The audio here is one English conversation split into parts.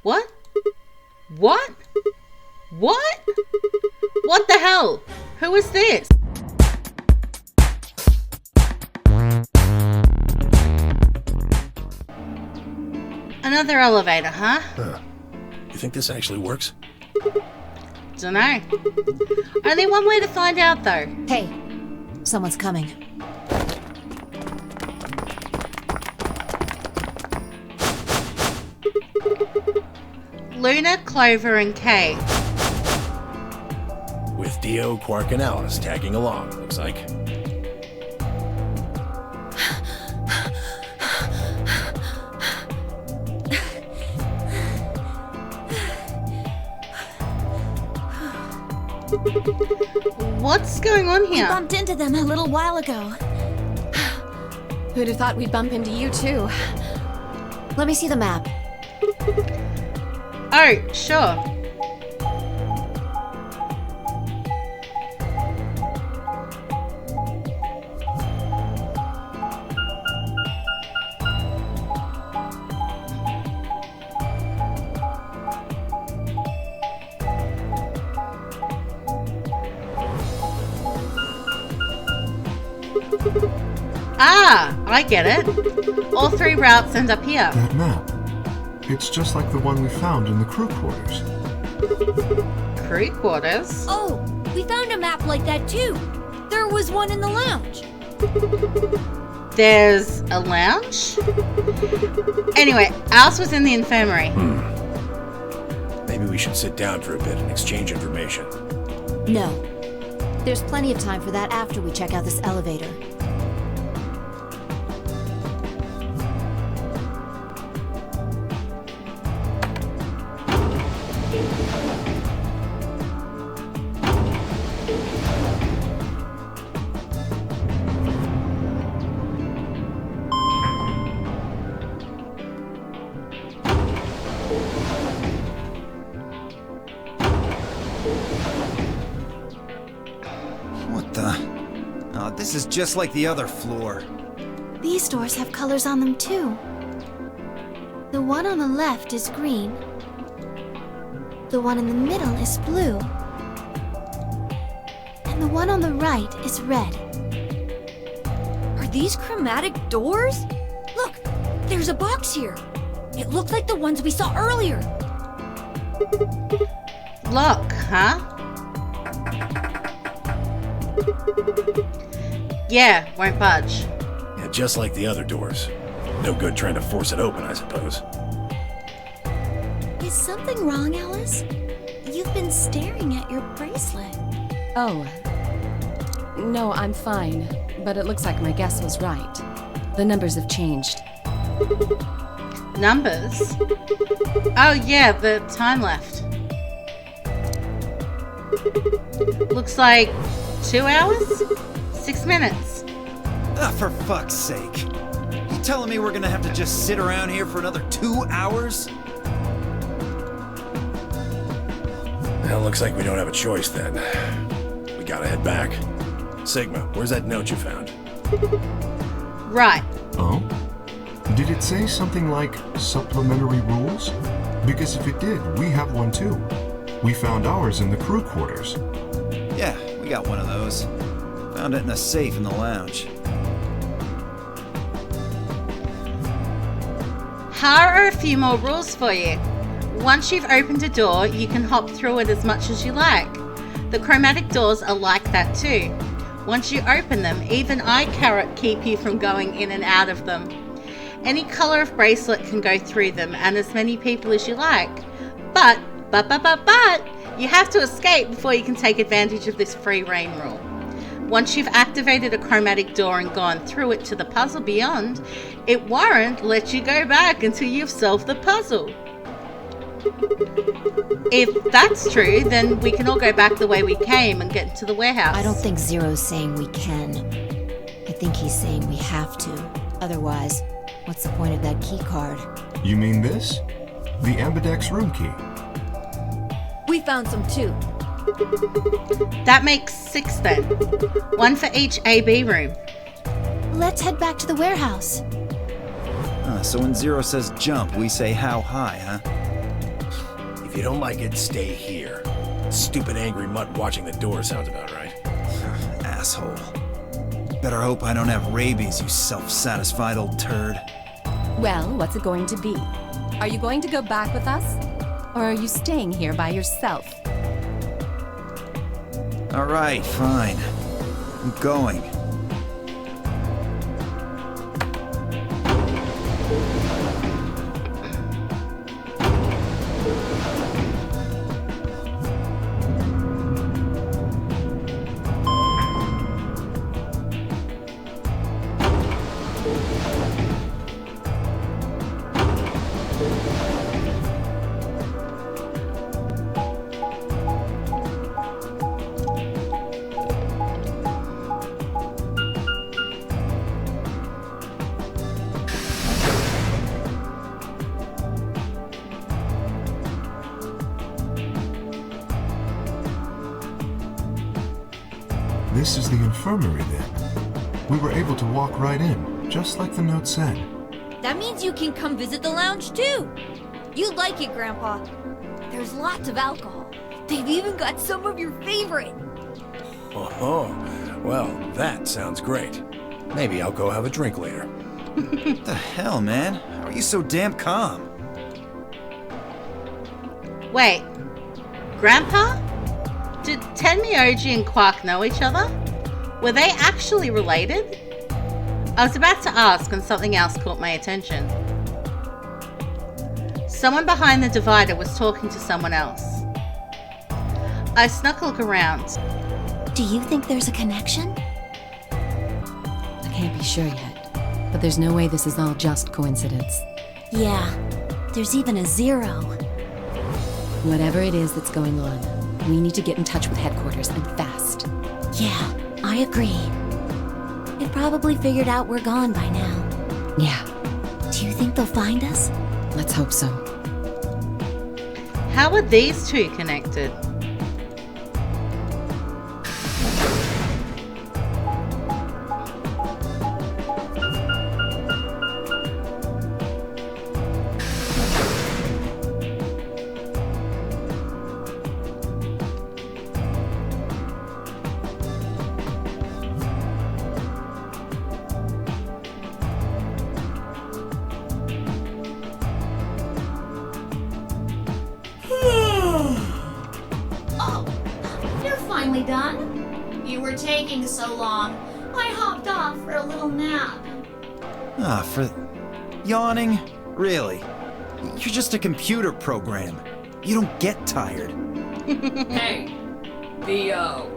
What? What? What? What the hell? Who is this? Another elevator, huh? You think this actually works? Dunno. Only one way to find out, though. Hey, someone's coming. Luna, Clover, and Kay. With Dio, Quark, and Alice tagging along, looks like. What's going on We here? bumped into them a little while ago. Who'd have thought we'd bump into you too? Let me see the map. Oh, sure. Ah, I get it. All three routes end up here. That map. It's just like the one we found in the crew quarters. Crew quarters? Oh, we found a map like that too. There was one in the lounge. There's a lounge? Anyway, ours was in the infirmary. Maybe we should sit down for a bit and exchange information. No. There's plenty of time for that after we check out this elevator. What the? Oh, this is just like the other floor. These doors have colors on them too. The one on the left is green. The one in the middle is blue. And the one on the right is red. Are these chromatic doors? Look, there's a box here. It looked like the ones we saw earlier. Lock, huh? Yeah, won't budge. Yeah, just like the other doors. No good trying to force it open, I suppose. Is something wrong, Alice? You've been staring at your bracelet. Oh. No, I'm fine. But it looks like my guess was right. The numbers have changed. Numbers? Oh yeah, the time left. Looks like 2 hours? 6 minutes. Ah, for fuck's sake. You telling me we're gonna have to just sit around here for another 2 hours? Well, looks like we don't have a choice then. We gotta head back. Sigma, where's that note you found? Right. Oh? Did it say something like supplementary rules? Because if it did, we have one too. We found ours in the crew quarters. Yeah, we got one of those. Found it in a safe in the lounge. Here are a few more rules for you. Once you've opened a door, you can hop through it as much as you like. The chromatic doors are like that too. Once you open them, even eye carrot keep you from going in and out of them. Any color of bracelet can go through them, and as many people as you like. But, you have to escape before you can take advantage of this free reign rule. Once you've activated a chromatic door and gone through it to the puzzle beyond, it won't let you go back until you've solved the puzzle. If that's true, then we can all go back the way we came and get into the warehouse. I don't think Zero's saying we can. I think he's saying we have to. Otherwise, what's the point of that key card? You mean this? The Ambidex room key. We found some too. That makes 6 then. 1 for each AB room. Let's head back to the warehouse. So when Zero says jump, we say how high, huh? If you don't like it, stay here. Stupid angry mutt watching the door sounds about right. Asshole. Better hope I don't have rabies, you self-satisfied old turd. Well, what's it going to be? Are you going to go back with us? Or are you staying here by yourself? All right, fine. I'm going. This is the infirmary then. We were able to walk right in, just like the note said. That means you can come visit the lounge too. You'd like it, Grandpa. There's lots of alcohol. They've even got some of your favorite. Oh, well, that sounds great. Maybe I'll go have a drink later. What the hell, man? How are you so damn calm? Wait, Grandpa? Did Tenmyoji and Quark know each other? Were they actually related? I was about to ask when something else caught my attention. Someone behind the divider was talking to someone else. I snuck a look around. Do you think there's a connection? I can't be sure yet, but there's no way this is all just coincidence. Yeah, there's even a 0. Whatever it is that's going on, we need to get in touch with headquarters and fast. Yeah, I agree. It probably figured out we're gone by now. Yeah, Do you think they'll find us? let's hope so. How are these two connected? Oh, you're finally done? You were taking so long. I hopped off for a little nap. For yawning? Really? You're just a computer program. You don't get tired. Hey, B.O.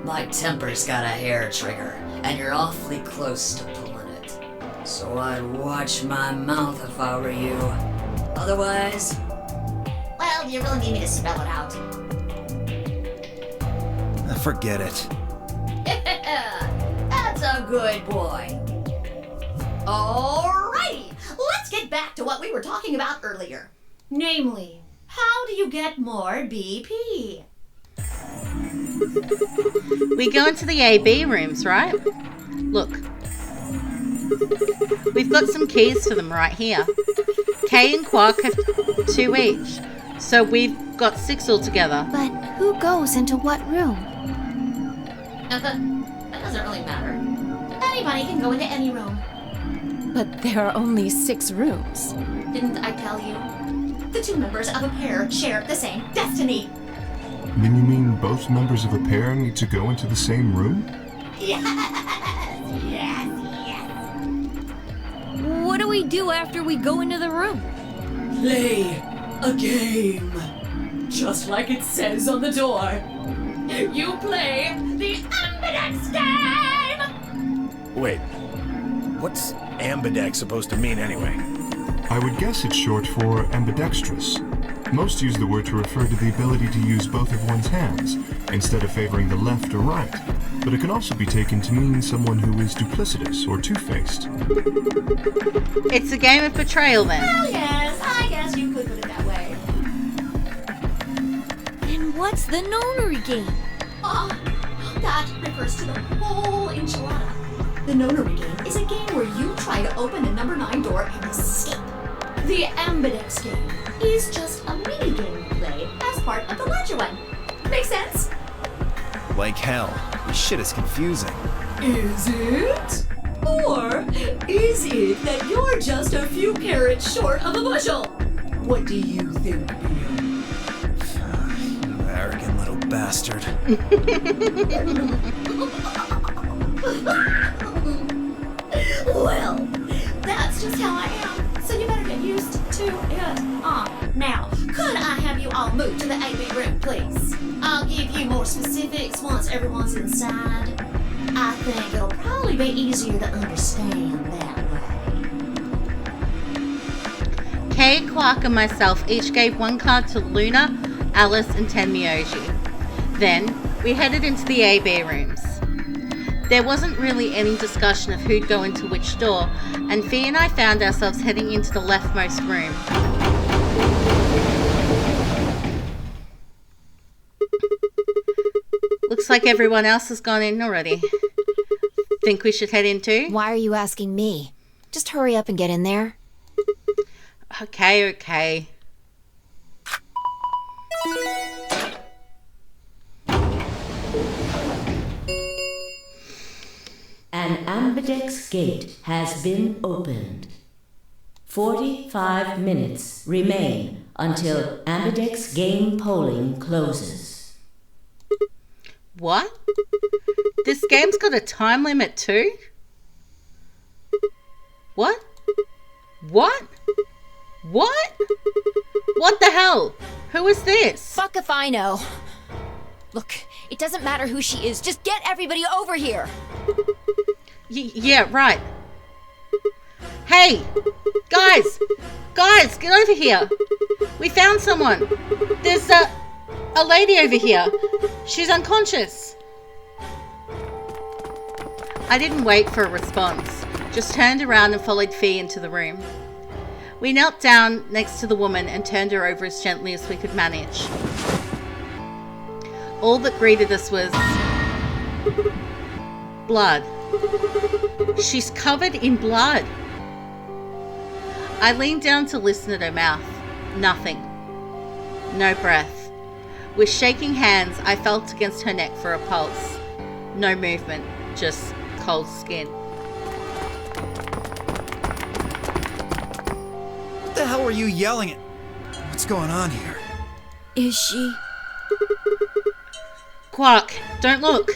My temper's got a hair trigger, and you're awfully close to pulling it. So I'd watch my mouth if I were you. Otherwise... Well, do you really need me to spell it out? Forget it. That's a good boy. Alrighty, let's get back to what we were talking about earlier. Namely, how do you get more BP? We go into the AB rooms, right? Look. We've got some keys to them right here. Kay and Quark have 2 each, so we've got 6 altogether. But who goes into what room? That doesn't really matter. Anybody can go into any room. But there are only 6 rooms. Didn't I tell you? The 2 members of a pair share the same destiny. Then you mean both members of a pair need to go into the same room? Yes. What do we do after we go into the room? Play a game. Just like it says on the door. You play the Ambidex game! Wait, what's ambidex supposed to mean anyway? I would guess it's short for ambidextrous. Most use the word to refer to the ability to use both of one's hands, instead of favoring the left or right. But it can also be taken to mean someone who is duplicitous or two-faced. It's a game of betrayal then. Well, yes, I guess you could put it that way. And what's the nonary game? Oh, that refers to the whole enchilada. The nonary game is a game where you try to open the number 9 door and escape. The Ambidex game is just a mini game we play as part of the larger one. Make sense? Like hell. This shit is confusing. Is it? Or is it that you're just a few carrots short of a bushel? What do you think, Bill? You arrogant little bastard. Well, that's just how I am, so you better get used to it. Now, could I have you all move to the AB room, please? I'll give you more specifics once everyone's inside. I think it'll probably be easier to understand that way. Kay, Quark, and myself each gave one card to Luna, Alice, and Tenmyoji. Then, we headed into the AB rooms. There wasn't really any discussion of who'd go into which door, and Fee and I found ourselves heading into the leftmost room. Looks like everyone else has gone in already. Think we should head in too? Why are you asking me? Just hurry up and get in there. Okay. An Ambidex gate has been opened. 45 minutes remain until Ambidex game polling closes. What? This game's got a time limit too? What? What the hell? Who is this? Fuck if I know. Look, it doesn't matter who she is. Just get everybody over here. Yeah, right. Hey! Guys, get over here. We found someone. There's a lady over here. She's unconscious. I didn't wait for a response. Just turned around and followed Fee into the room. We knelt down next to the woman and turned her over as gently as we could manage. All that greeted us was blood. She's covered in blood. I leaned down to listen at her mouth. Nothing. No breath. With shaking hands, I felt against her neck for a pulse. No movement, just cold skin. What the hell were you yelling at? What's going on here? Is she? Quark, don't look.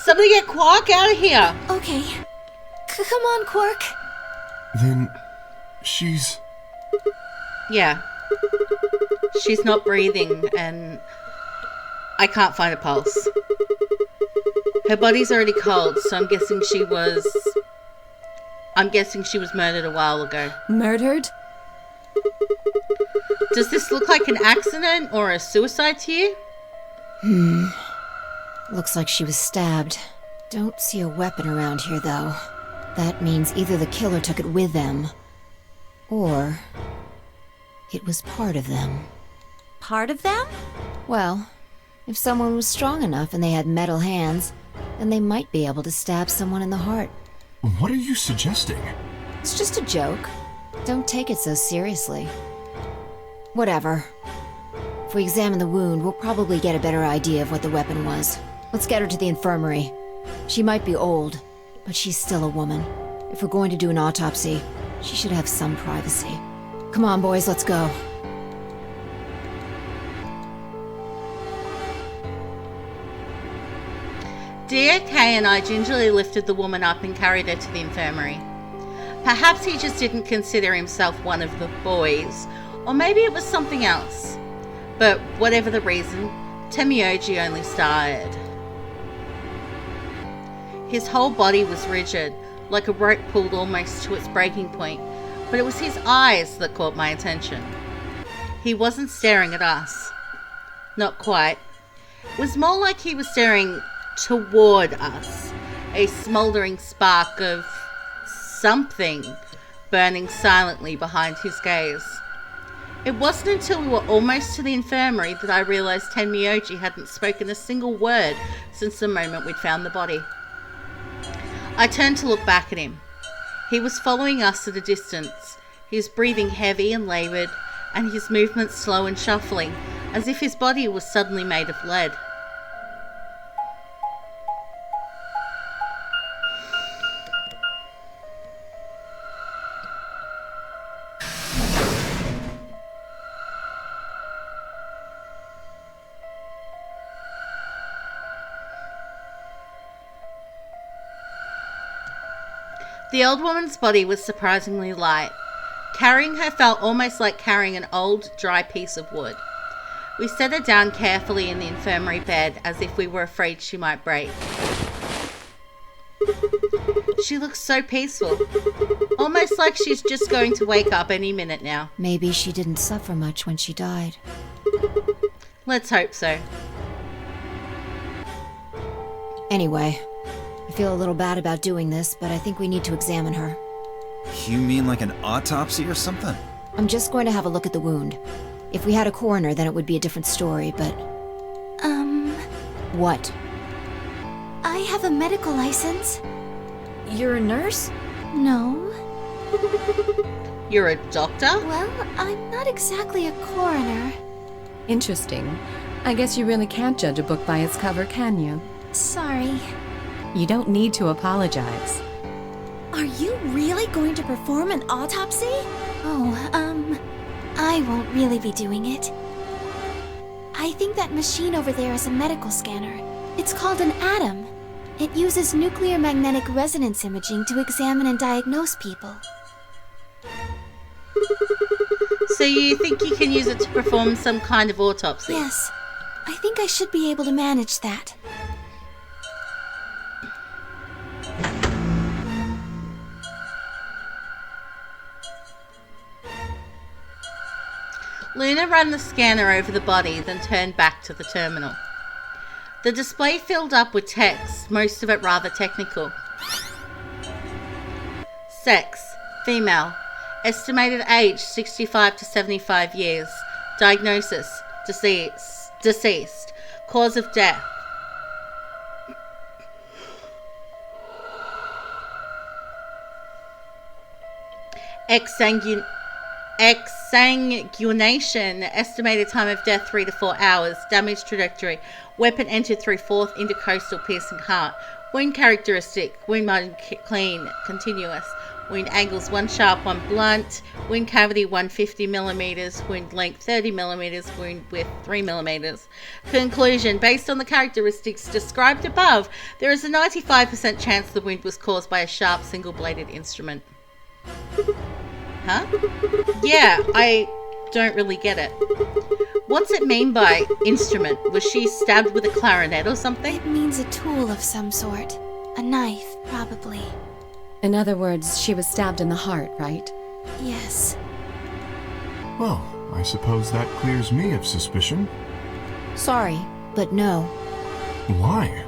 Somebody get Quark out of here. Okay. Come on, Quark. Then she's... Yeah. She's not breathing and I can't find a pulse. Her body's already cold, so I'm guessing she was murdered a while ago. Murdered? Does this look like an accident or a suicide to you? Looks like she was stabbed. Don't see a weapon around here, though. That means either the killer took it with them, or it was part of them. Part of them? Well, if someone was strong enough and they had metal hands, then they might be able to stab someone in the heart. What are you suggesting? It's just a joke. Don't take it so seriously. Whatever. If we examine the wound, we'll probably get a better idea of what the weapon was. Let's get her to the infirmary. She might be old, but she's still a woman. If we're going to do an autopsy, she should have some privacy. Come on, boys, let's go. Dear Kay and I gingerly lifted the woman up and carried her to the infirmary. Perhaps he just didn't consider himself one of the boys, or maybe it was something else. But whatever the reason, Tenmyoji only started. His whole body was rigid, like a rope pulled almost to its breaking point, but it was his eyes that caught my attention. He wasn't staring at us. Not quite. It was more like he was staring toward us, a smouldering spark of something burning silently behind his gaze. It wasn't until we were almost to the infirmary that I realised Tenmyoji hadn't spoken a single word since the moment we'd found the body. I turned to look back at him. He was following us at a distance, His breathing heavy and laboured, and his movements slow and shuffling, as if his body was suddenly made of lead. The old woman's body was surprisingly light. Carrying her felt almost like carrying an old, dry piece of wood. We set her down carefully in the infirmary bed as if we were afraid she might break. She looks so peaceful, almost like she's just going to wake up any minute now. Maybe she didn't suffer much when she died. Let's hope so. Anyway, I feel a little bad about doing this, but I think we need to examine her. You mean like an autopsy or something? I'm just going to have a look at the wound. If we had a coroner, then it would be a different story, but... What? I have a medical license. You're a nurse? No. You're a doctor? Well, I'm not exactly a coroner. Interesting. I guess you really can't judge a book by its cover, can you? Sorry. You don't need to apologize. Are you really going to perform an autopsy? Oh, I won't really be doing it. I think that machine over there is a medical scanner. It's called an ATOM. It uses nuclear magnetic resonance imaging to examine and diagnose people. So you think you can use it to perform some kind of autopsy? Yes. I think I should be able to manage that. Luna ran the scanner over the body, then turned back to the terminal. The display filled up with text, most of it rather technical. Sex, female. Estimated age, 65 to 75 years. Diagnosis, deceased. Cause of death. Exsanguination, estimated time of death 3 to 4 hours, damage trajectory, weapon entered through fourth intercostal piercing heart, wound characteristic, wound margin clean, continuous, wound angles 1 sharp, 1 blunt, wound cavity 150 millimeters, wound length 30 millimeters, wound width 3 millimeters. Conclusion, based on the characteristics described above, there is a 95% chance the wound was caused by a sharp single-bladed instrument. Huh? Yeah, I don't really get it. What's it mean by instrument? Was she stabbed with a clarinet or something? It means a tool of some sort. A knife, probably. In other words, she was stabbed in the heart, right? Yes. Well, I suppose that clears me of suspicion. Sorry, but no. Why?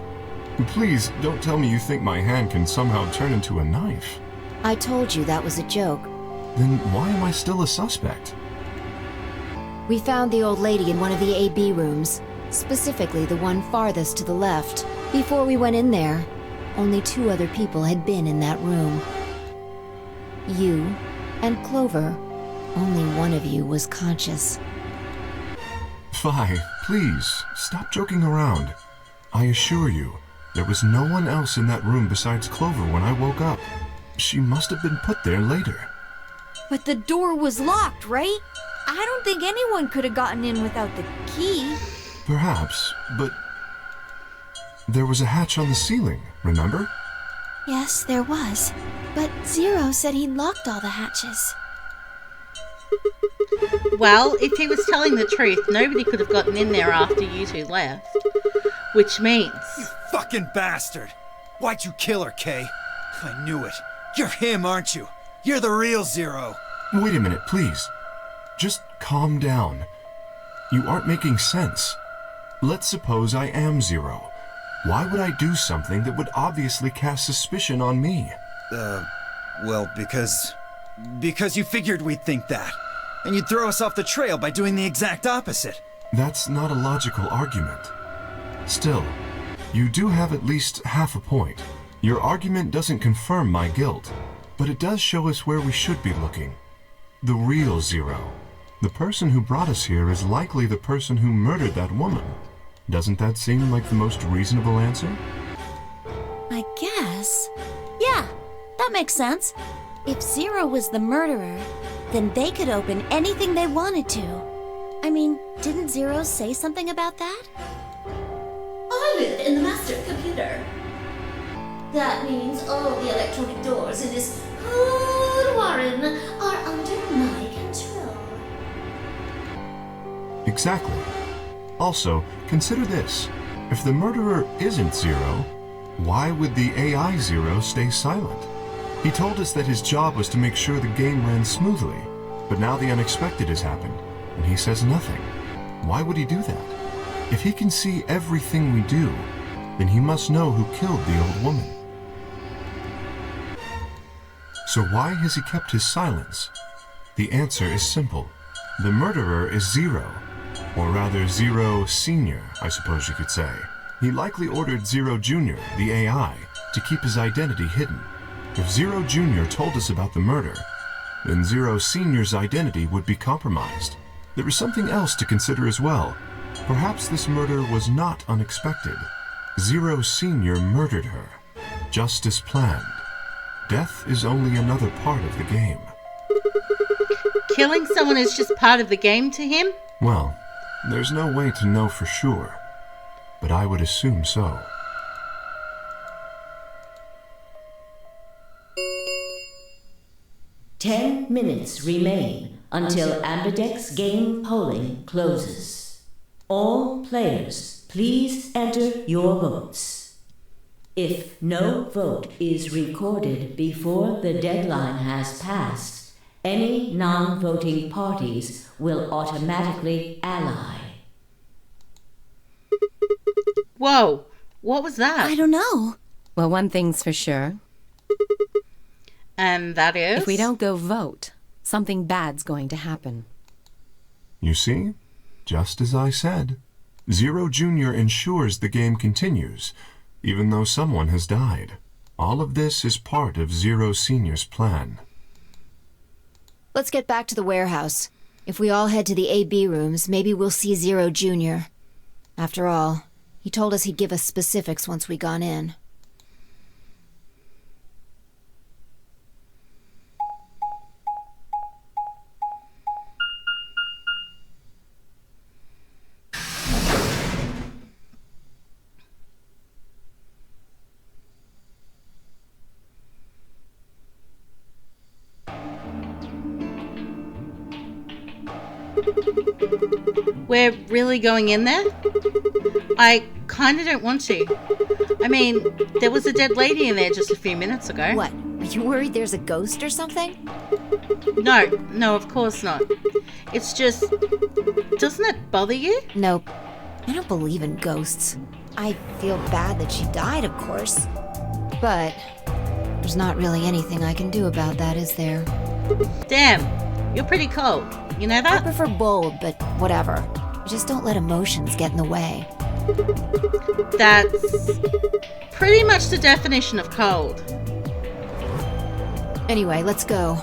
Please, don't tell me you think my hand can somehow turn into a knife. I told you that was a joke. Then why am I still a suspect? We found the old lady in one of the AB rooms, specifically the one farthest to the left. Before we went in there, only 2 other people had been in that room. You and Clover. Only one of you was conscious. Fi, please, stop joking around. I assure you, there was no one else in that room besides Clover when I woke up. She must have been put there later. But the door was locked, right? I don't think anyone could have gotten in without the key. Perhaps, but there was a hatch on the ceiling, remember? Yes, there was. But Zero said he locked all the hatches. Well, if he was telling the truth, nobody could have gotten in there after you 2 left. Which means... You fucking bastard! Why'd you kill her, Kay? I knew it. You're him, aren't you? You're the real Zero. Wait a minute, please. Just calm down. You aren't making sense. Let's suppose I am Zero. Why would I do something that would obviously cast suspicion on me? Well, because you figured we'd think that. And you'd throw us off the trail by doing the exact opposite. That's not a logical argument. Still, you do have at least half a point. Your argument doesn't confirm my guilt, but it does show us where we should be looking. the real Zero. The person who brought us here is likely the person who murdered that woman. Doesn't that seem like the most reasonable answer? I guess. Yeah, that makes sense. If Zero was the murderer, then they could open anything they wanted to. I mean, didn't Zero say something about that? I live in the master computer. That means all the electronic doors in this whole warren are under my control. Exactly. Also, consider this. If the murderer isn't Zero, why would the AI Zero stay silent? He told us that his job was to make sure the game ran smoothly, but now the unexpected has happened, and he says nothing. Why would he do that? If he can see everything we do, then he must know who killed the old woman. So why has he kept his silence? The answer is simple. The murderer is Zero, or rather Zero Senior, I suppose you could say. He likely ordered Zero Junior, the AI, to keep his identity hidden. If Zero Junior told us about the murder, then Zero Senior's identity would be compromised. There is something else to consider as well. Perhaps this murder was not unexpected. Zero Senior murdered her, just as planned. Death is only another part of the game. Killing someone is just part of the game to him? Well, there's no way to know for sure, but I would assume so. Ten minutes remain until Ambidex game polling closes. All players, please enter your votes. If no vote is recorded before the deadline has passed, any non-voting parties will automatically ally. Whoa, what was that? I don't know. Well, one thing's for sure. And that is? If we don't go vote, something bad's going to happen. You see? Just as I said. Zero Junior ensures the game continues, even though someone has died. All of this is part of Zero Senior's plan. Let's get back to the warehouse. If we all head to the AB rooms, maybe we'll see Zero Junior. After all, he told us he'd give us specifics once we gone in. We're really going in there? I kinda don't want to. I mean, there was a dead lady in there just a few minutes ago. What? Are you worried there's a ghost or something? No, of course not. It's just... doesn't it bother you? Nope. I don't believe in ghosts. I feel bad that she died, of course. But there's not really anything I can do about that, is there? Damn, you're pretty cold. You know I that? prefer bold, but whatever. Just don't let emotions get in the way. That's pretty much the definition of cold. Anyway, let's go.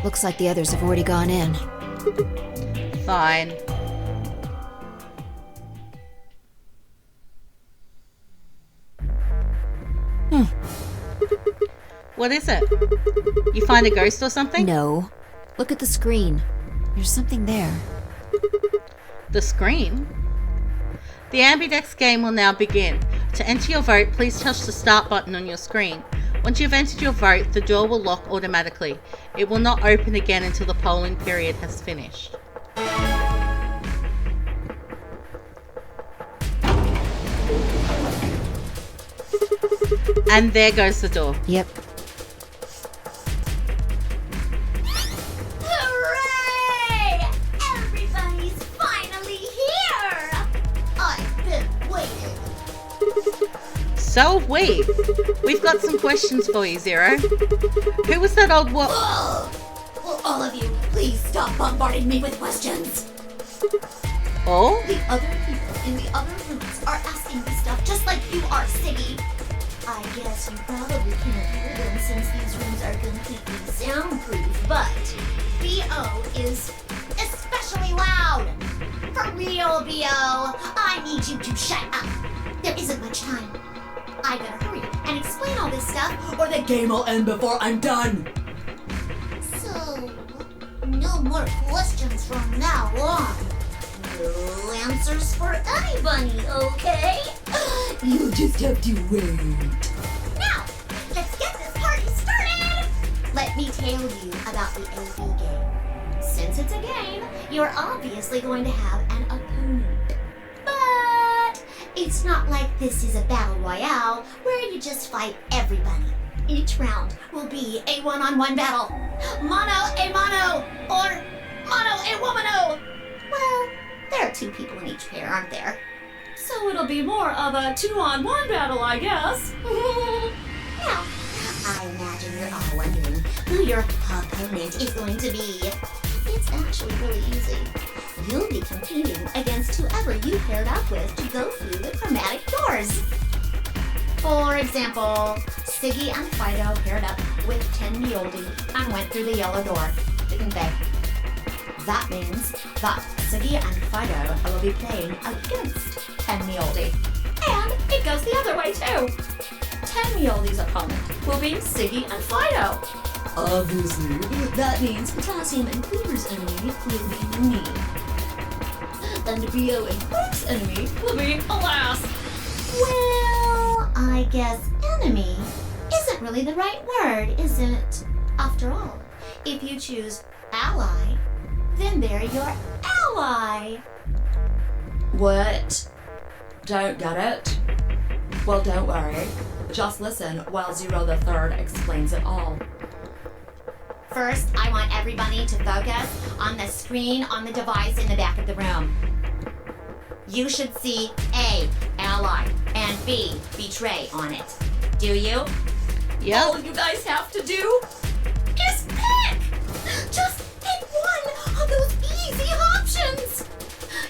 Looks like the others have already gone in. Fine. What is it? You find a ghost or something? No. Look at the screen. There's something there. The screen? The Ambidex game will now begin. To enter your vote, please touch the start button on your screen. Once you've entered your vote, the door will lock automatically. It will not open again until the polling period has finished. And there goes the door. Yep. Hooray! Everybody's finally here! I've been waiting. So have we. We've got some questions for you, Zero. Who was that old wo- Will all of you please stop bombarding me with questions? Oh? The other people in the other rooms are asking me stuff just like you are, Siggy. I guess you probably can't hear them since these rooms are completely soundproof, but B.O. is especially loud. For real, B.O., I need you to shut up. There isn't much time. I gotta hurry and explain all this stuff, or the game will end before I'm done. So, no more questions from now on. No answers for anybody, okay? You just have to wait. Now, let's get this party started! Let me tell you about the AV game. Since it's a game, you're obviously going to have an opponent. But it's not like this is a battle royale where you just fight everybody. Each round will be a one-on-one battle. Mono a mono, or mono a womano. Well, there are 2 people in each pair, aren't there? So it'll be more of a 2-on-1 battle, I guess. Now, I imagine you're all wondering who your opponent is going to be. It's actually really easy. You'll be competing against whoever you paired up with to go through the chromatic doors. For example, Siggy and Fido paired up with Ten Mioldi and went through the yellow door, didn't they? That means that Siggy and Fido will be playing against Ten Mioldi. And it goes the other way too. Ten Mioldi's opponent will be Siggy and Fido. Obviously, that means Potassium and Cleaver's enemy will be me. And B.O. and Quark's enemy will be Alas. Well, I guess enemy isn't really the right word, is it? After all, if you choose ally, then they're your ally. What? Don't get it? Well, don't worry. Just listen while Zero the Third explains it all. First, I want everybody to focus on the screen on the device in the back of the room. You should see A, ally, and B, betray on it. Do you? Yep. All you guys have to do is pick! Just pick one of those easy options!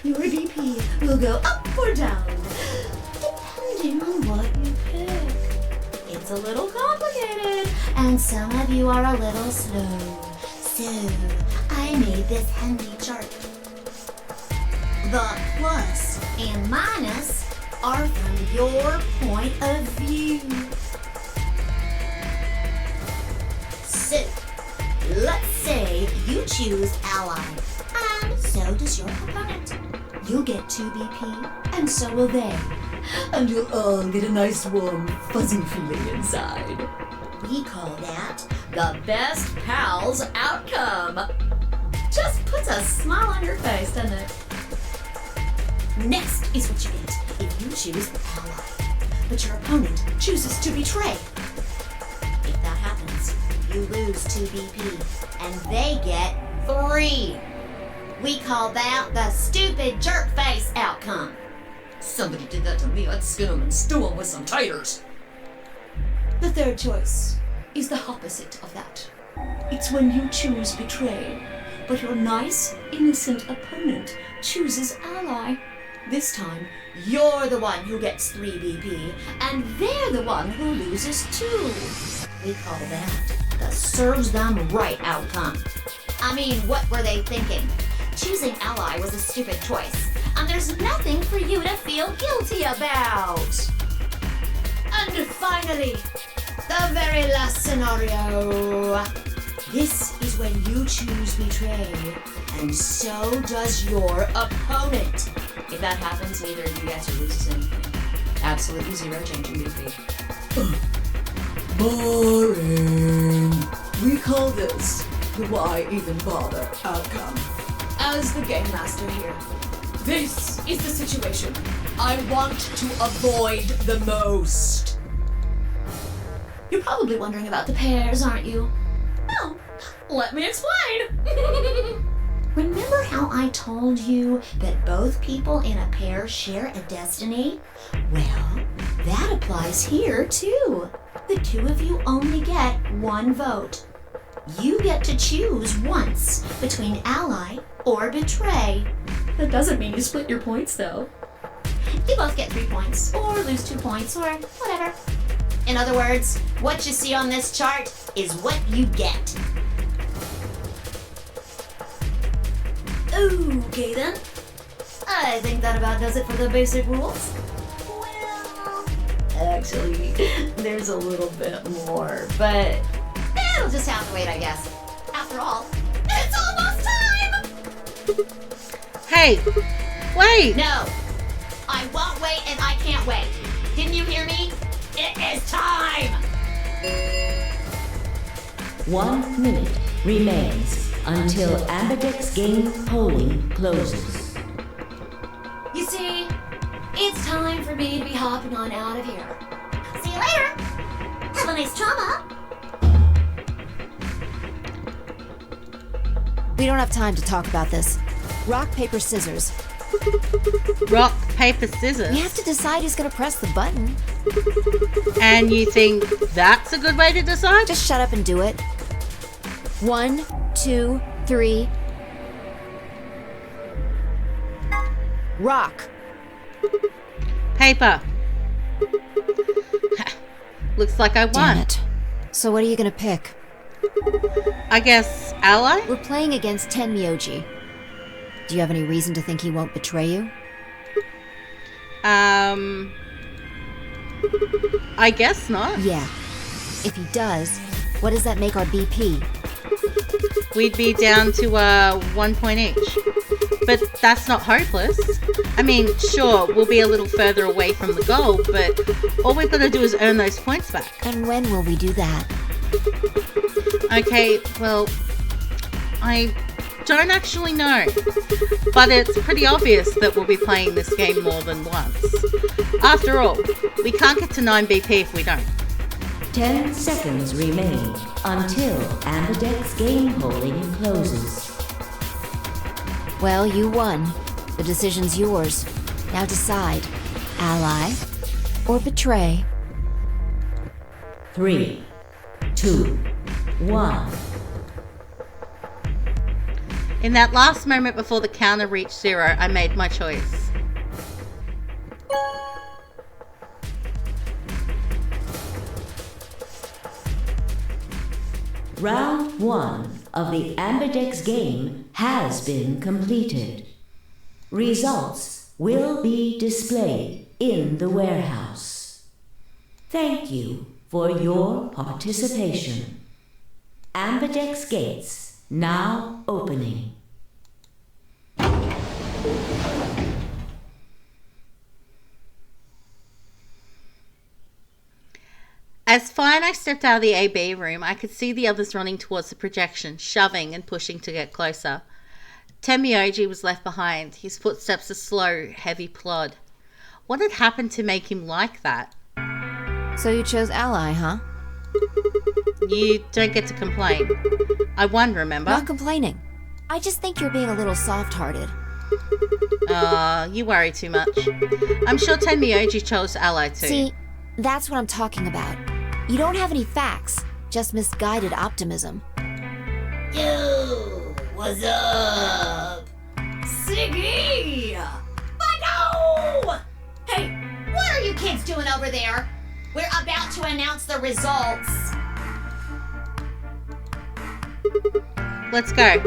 Your VP will go up or down, depending on what you pick. It's a little complicated, and some of you are a little slow. So, I made this handy chart. The plus and minus are from your point of view. So, let's say you choose ally, and so does your opponent. You'll get 2 BP, and so will they. And you'll all get a nice warm, fuzzy feeling inside. We call that the best pals outcome. Just puts a smile on your face, doesn't it? Next is what you get if you choose ally, but your opponent chooses to betray. If that happens, you lose 2 BP, and they get 3. We call that the stupid jerk face outcome. Somebody did that to me, I'd skin them and stew them with some taters. The third choice is the opposite of that. It's when you choose betray, but your nice, innocent opponent chooses ally. This time, you're the one who gets 3 BP, and they're the one who loses 2. We call that the serves them right outcome. I mean, what were they thinking? Choosing ally was a stupid choice, and there's nothing for you to feel guilty about. And finally, the very last scenario. This is when you choose betray, and so does your opponent. If that happens, neither of you gets or loses anything. Absolutely 0 change in BP. Boring. We call this the why even bother outcome. As the game master here, this is the situation I want to avoid the most. You're probably wondering about the pairs, aren't you? Well, let me explain. Remember how I told you that both people in a pair share a destiny? Well, that applies here too. The 2 of you only get 1 vote. You get to choose once between ally or betray. That doesn't mean you split your points though. You both get 3 points, or lose 2 points, or whatever. In other words, what you see on this chart is what you get. Okay then. I think that about does it for the basic rules. Well, actually, there's a little bit more, but it'll just have to wait, I guess. After all, it's almost time! Hey, wait! No, I won't wait and I can't wait. Didn't you hear me? It is time! 1 minute remains until Ambidex game polling closes. You see, it's time for me to be hopping on out of here. See you later! Have a nice trauma! We don't have time to talk about this. Rock, paper, scissors. Rock, paper, scissors. We have to decide who's gonna press the button. And you think that's a good way to decide? Just shut up and do it. 1, 2, 3. Rock. Paper. Looks like I won. Damn it. So what are you gonna pick? I guess ally? We're playing against Tenmyoji. Do you have any reason to think he won't betray you? I guess not. Yeah. If he does, what does that make our BP? We'd be down to 1 point each. But that's not hopeless. I mean, sure, we'll be a little further away from the goal, but all we've got to do is earn those points back. And when will we do that? Okay, well, I don't actually know. But it's pretty obvious that we'll be playing this game more than once. After all, we can't get to 9 BP if we don't. 10 seconds remain until Ambidex game polling closes. Well, you won. The decision's yours. Now decide. Ally or betray? 3, 2, 1. In that last moment before the counter reached 0, I made my choice. Round 1 of the Ambidex game has been completed. Results will be displayed in the warehouse. Thank you for your participation. Ambidex gates now opening. As Fine I stepped out of the AB room, I could see the others running towards the projection, shoving and pushing to get closer. Tenmyoji was left behind, his footsteps a slow, heavy plod. What had happened to make him like that? So you chose Ally, huh? You don't get to complain. I won, remember? Not complaining. I just think you're being a little soft-hearted. You worry too much. I'm sure Tenmyoji chose Ally too. See, that's what I'm talking about. You don't have any facts, just misguided optimism. Yo, what's up? Siggy! But no! Hey, what are you kids doing over there? We're about to announce the results. Let's go.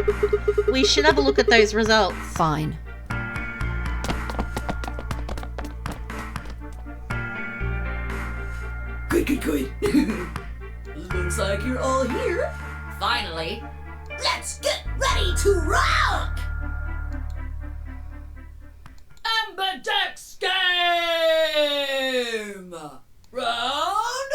We should have a look at those results. Fine. Good. Looks like you're all here. Finally. Let's get ready to rock! Ambidex game! Round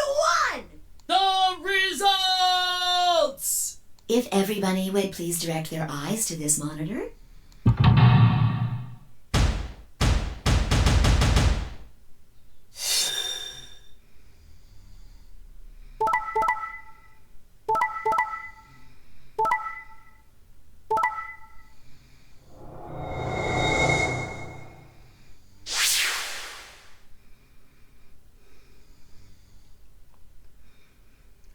1! The results! If everybody would please direct their eyes to this monitor.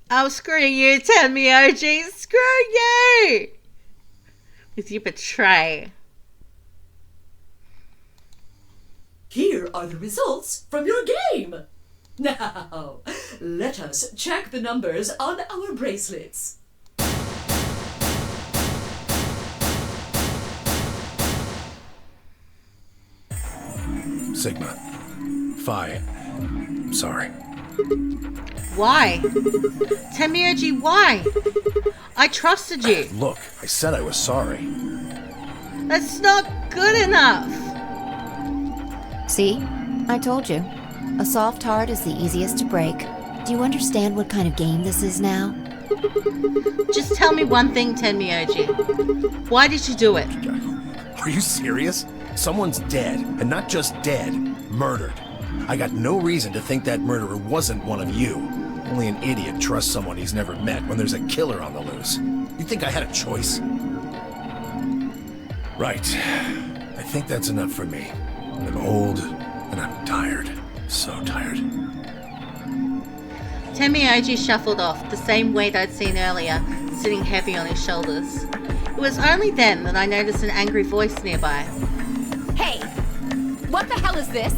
Oh, screw you, Tenmyoji! Screw you! With your betray. Here are the results from your game. Now, Let us check the numbers on our bracelets. Sigma. Phi. Sorry. Why? Temioji, why? I trusted you. Look, I said I was sorry. That's not good enough. See? I told you. A soft heart is the easiest to break. Do you understand what kind of game this is now? Just tell me one thing, Tenmyoji. Why did you do it? Are you serious? Someone's dead, and not just dead, murdered. I got no reason to think that murderer wasn't one of you. Only an idiot trusts someone he's never met when there's a killer on the loose. You think I had a choice? Right. I think that's enough for me. I'm old, and I'm tired. So tired. Temioji shuffled off, the same weight I'd seen earlier, sitting heavy on his shoulders. It was only then that I noticed an angry voice nearby. Hey! What the hell is this?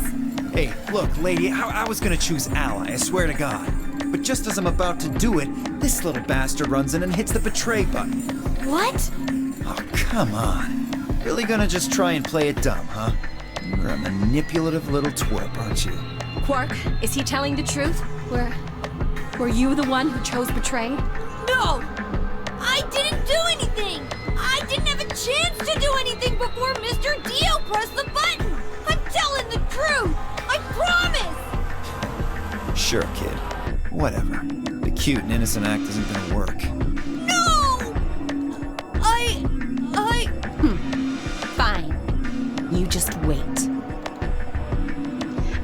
Hey, look, lady, I was gonna choose ally, I swear to God. But just as I'm about to do it, this little bastard runs in and hits the betray button. What? Oh, come on. Really gonna just try and play it dumb, huh? You're a manipulative little twerp, aren't you? Quark, is he telling the truth? Were you the one who chose Betray? No! I didn't do anything! I didn't have a chance to do anything before Mr. Dio pressed the button! I'm telling the truth! I promise! Sure, kid. Whatever. The cute and innocent act isn't gonna work. No! Fine. You just wait.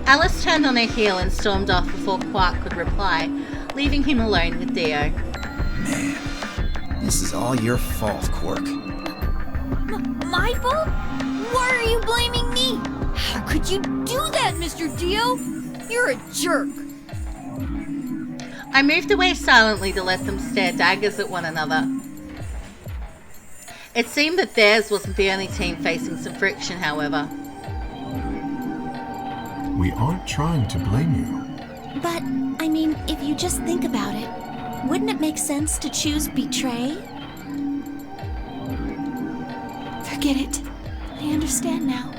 Alice turned on her heel and stormed off before Quark could reply, leaving him alone with Dio. Man, this is all your fault, Quark. My fault? Why are you blaming me? How could you do that, Mr. Dio? You're a jerk. I moved away silently to let them stare daggers at one another. It seemed that theirs wasn't the only team facing some friction, however. We aren't trying to blame you. But, I mean, if you just think about it, wouldn't it make sense to choose Betray? Forget it. I understand now.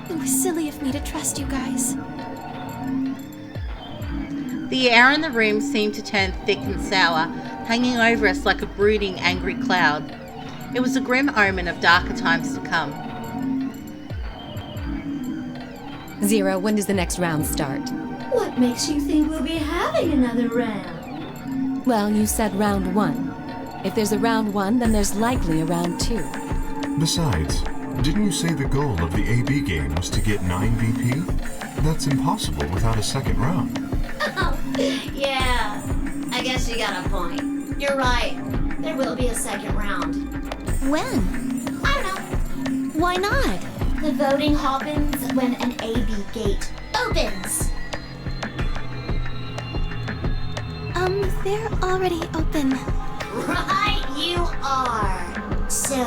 It was silly of me to trust you guys. The air in the room seemed to turn thick and sour, hanging over us like a brooding, angry cloud. It was a grim omen of darker times to come. Zero, when does the next round start? What makes you think we'll be having another round? Well, you said round 1. If there's a round 1, then there's likely a round 2. Besides, didn't you say the goal of the AB game was to get 9 VP? That's impossible without a second round. Oh, yeah. I guess you got a point. You're right. There will be a second round. When? I don't know. Why not? The voting happens when an AB gate opens. They're already open. Right you are. So,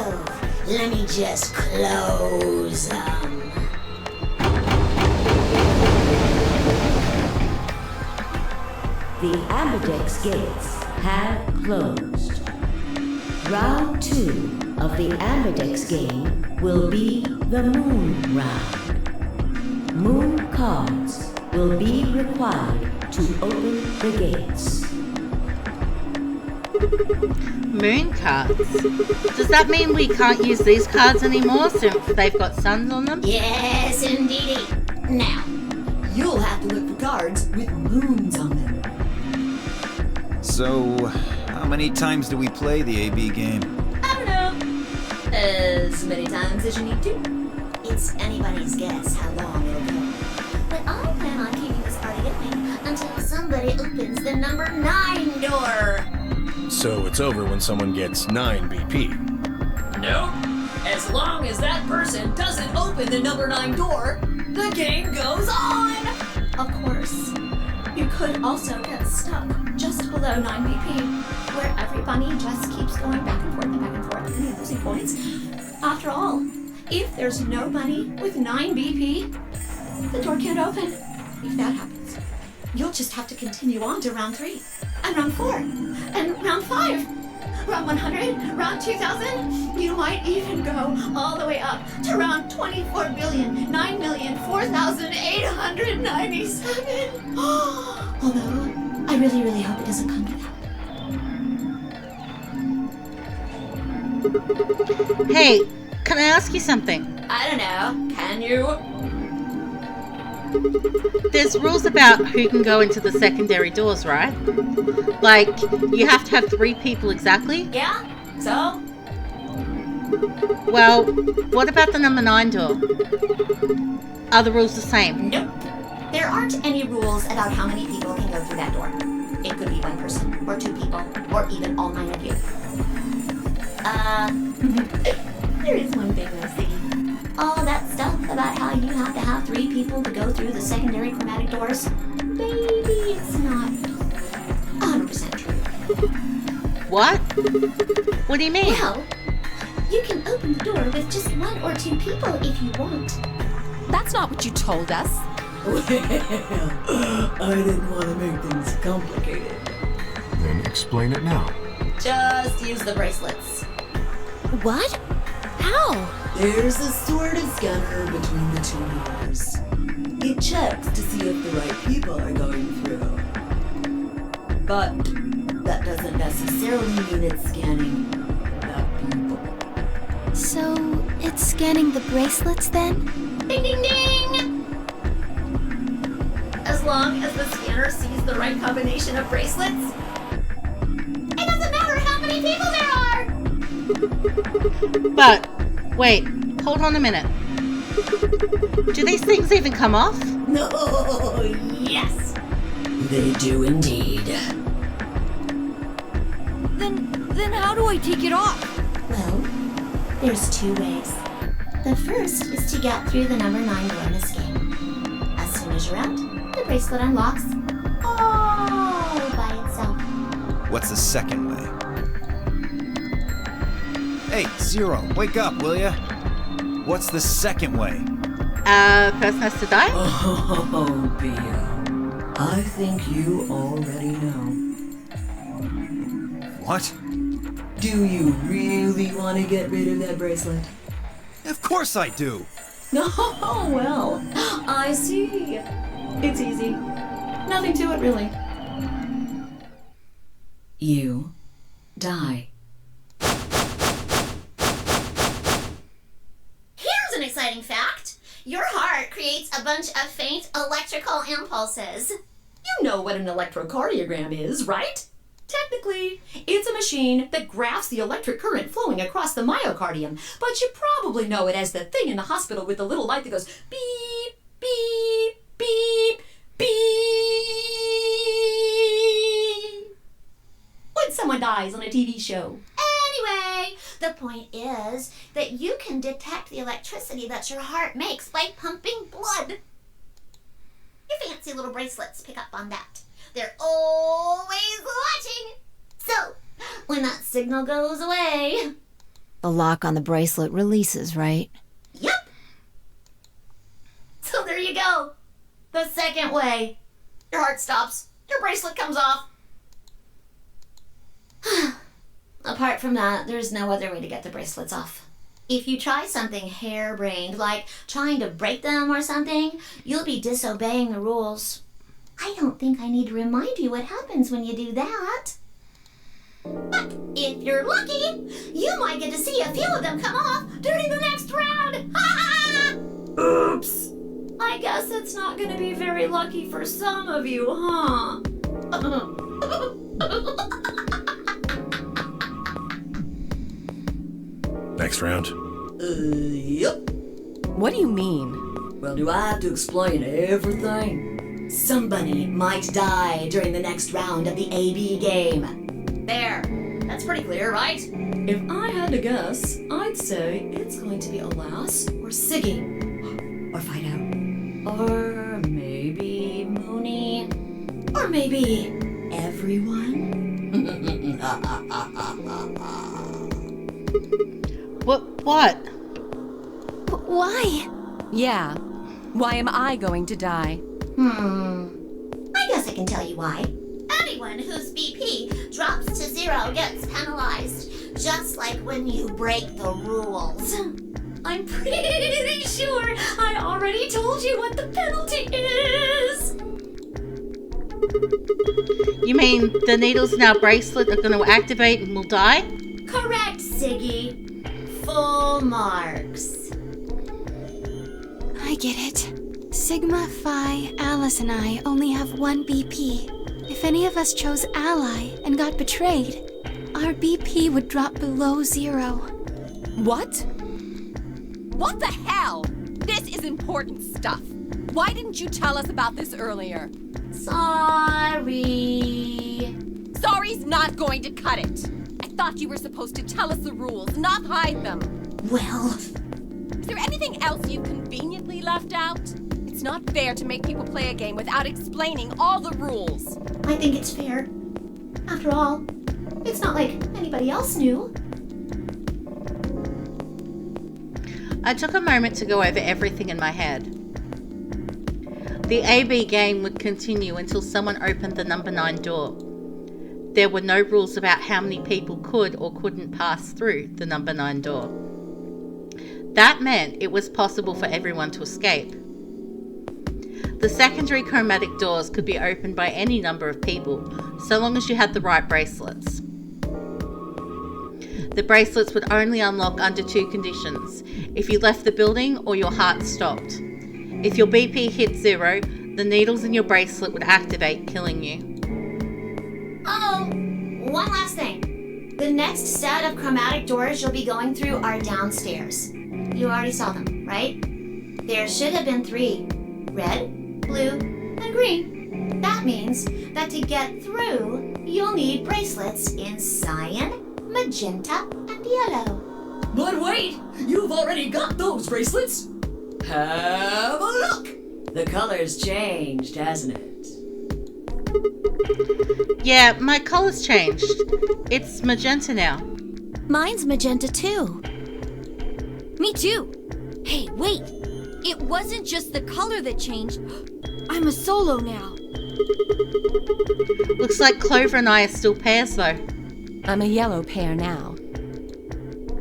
let me just close them. The Ambidex gates have closed. Round 2 of the Ambidex game will be the Moon round. Moon cards will be required to open the gates. Moon cards? Does that mean we can't use these cards anymore since they've got suns on them? Yes, indeedy. Now, you'll have to look for cards with moons on them. So, how many times do we play the AB game? I don't know. As many times as you need to. It's anybody's guess how long it'll go. But I plan on keeping this party going until somebody opens the number 9 door. So it's over when someone gets 9 BP. Nope. As long as that person doesn't open the number 9 door, the game goes on! Of course. You could also get stuck just below 9 BP, where every bunny just keeps going back and forth and back and forth and you're losing points. After all, if there's no bunny with 9 BP, the door can't open. If that happens, You'll just have to continue on to round 3, and round 4, and round 5, round 100, round 2000. You might even go all the way up to round 24,009,004,897. Although, I really, really hope it doesn't come to that. Hey, can I ask you something? I don't know. Can you? There's rules about who can go into the secondary doors, right? Like, you have to have 3 people exactly? Yeah? So? Well, what about the number 9 door? Are the rules the same? Nope. There aren't any rules about how many people can go through that door. It could be 1 person, or 2 people, or even all 9 of you. There is one thing though, Siggy. All that stuff about how you have to have 3 people to go through the secondary chromatic doors, maybe it's not 100% true. What? What do you mean? Well, you can open the door with just 1 or 2 people if you want. That's not what you told us. Well, I didn't want to make things complicated. Then explain it now. Just use the bracelets. What? How? There's a sort of scanner between the 2 doors. It checks to see if the right people are going through. But that doesn't necessarily mean it's scanning the people. So, it's scanning the bracelets then? Ding ding ding! As long as the scanner sees the right combination of bracelets, it doesn't matter how many people there are! But, wait, hold on a minute. Do these things even come off? No, yes! They do indeed. Then how do I take it off? Well, there's 2 ways. The first is to get through the number 9 door and escape. As soon as you're out, the bracelet unlocks all by itself. What's the second way? Hey, Zero, wake up, will ya? What's the second way? Person has to die? Oh, Bia. I think you already know. What? Do you really want to get rid of that bracelet? Of course I do! Oh, well, I see. It's easy. Nothing to it, really. You die. Here's an exciting fact. Your heart creates a bunch of faint electrical impulses. You know what an electrocardiogram is, right? Technically, it's a machine that graphs the electric current flowing across the myocardium, but you probably know it as the thing in the hospital with the little light that goes beep, beep, beep, beep when someone dies on a TV show. Anyway, the point is that you can detect the electricity that your heart makes by pumping blood. Your fancy little bracelets pick up on that. They're always watching. So, when that signal goes away... The lock on the bracelet releases, right? Yep. So there you go. The second way. Your heart stops. Your bracelet comes off. Apart from that, there's no other way to get the bracelets off. If you try something harebrained, like trying to break them or something, you'll be disobeying the rules. I don't think I need to remind you what happens when you do that. But if you're lucky, you might get to see a few of them come off during the next round. Oops. I guess it's not going to be very lucky for some of you, huh? Next round. Yep. What do you mean? Well, do I have to explain everything? Somebody might die during the next round of the AB game. There. That's pretty clear, right? If I had to guess, I'd say it's going to be Alas or Siggy. Or Fido. Or maybe Mooney. Or maybe everyone. What? Why? Yeah. Why am I going to die? I guess I can tell you why. Anyone whose BP drops to 0 gets penalized, just like when you break the rules. I'm pretty sure I already told you what the penalty is. You mean the needles in our bracelet are going to activate and we'll die? Correct, Siggy. Full marks. I get it. Sigma, Phi, Alice, and I only have 1 BP. If any of us chose Ally and got betrayed, our BP would drop below 0. What? What the hell? This is important stuff. Why didn't you tell us about this earlier? Sorry. Sorry's not going to cut it. I thought you were supposed to tell us the rules, not hide them. Well, Is there anything else you conveniently left out? It's not fair to make people play a game without explaining all the rules. I think it's fair. After all, it's not like anybody else knew. I took a moment to go over everything in my head. The AB game would continue until someone opened the number 9 door. There were no rules about how many people could or couldn't pass through the number 9 door. That meant it was possible for everyone to escape. The secondary chromatic doors could be opened by any number of people, so long as you had the right bracelets. The bracelets would only unlock under 2 conditions: if you left the building or your heart stopped. If your BP hit 0, the needles in your bracelet would activate, killing you. Oh, one last thing. The next set of chromatic doors you'll be going through are downstairs. You already saw them, right? There should have been 3. Red, blue, and green. That means that to get through, you'll need bracelets in cyan, magenta, and yellow. But wait! You've already got those bracelets! Have a look! The color's changed, hasn't it? Yeah, my color's changed. It's magenta now. Mine's magenta too. Me too. Hey, wait. It wasn't just the color that changed. I'm a solo now. Looks like Clover and I are still pairs though. I'm a yellow pair now.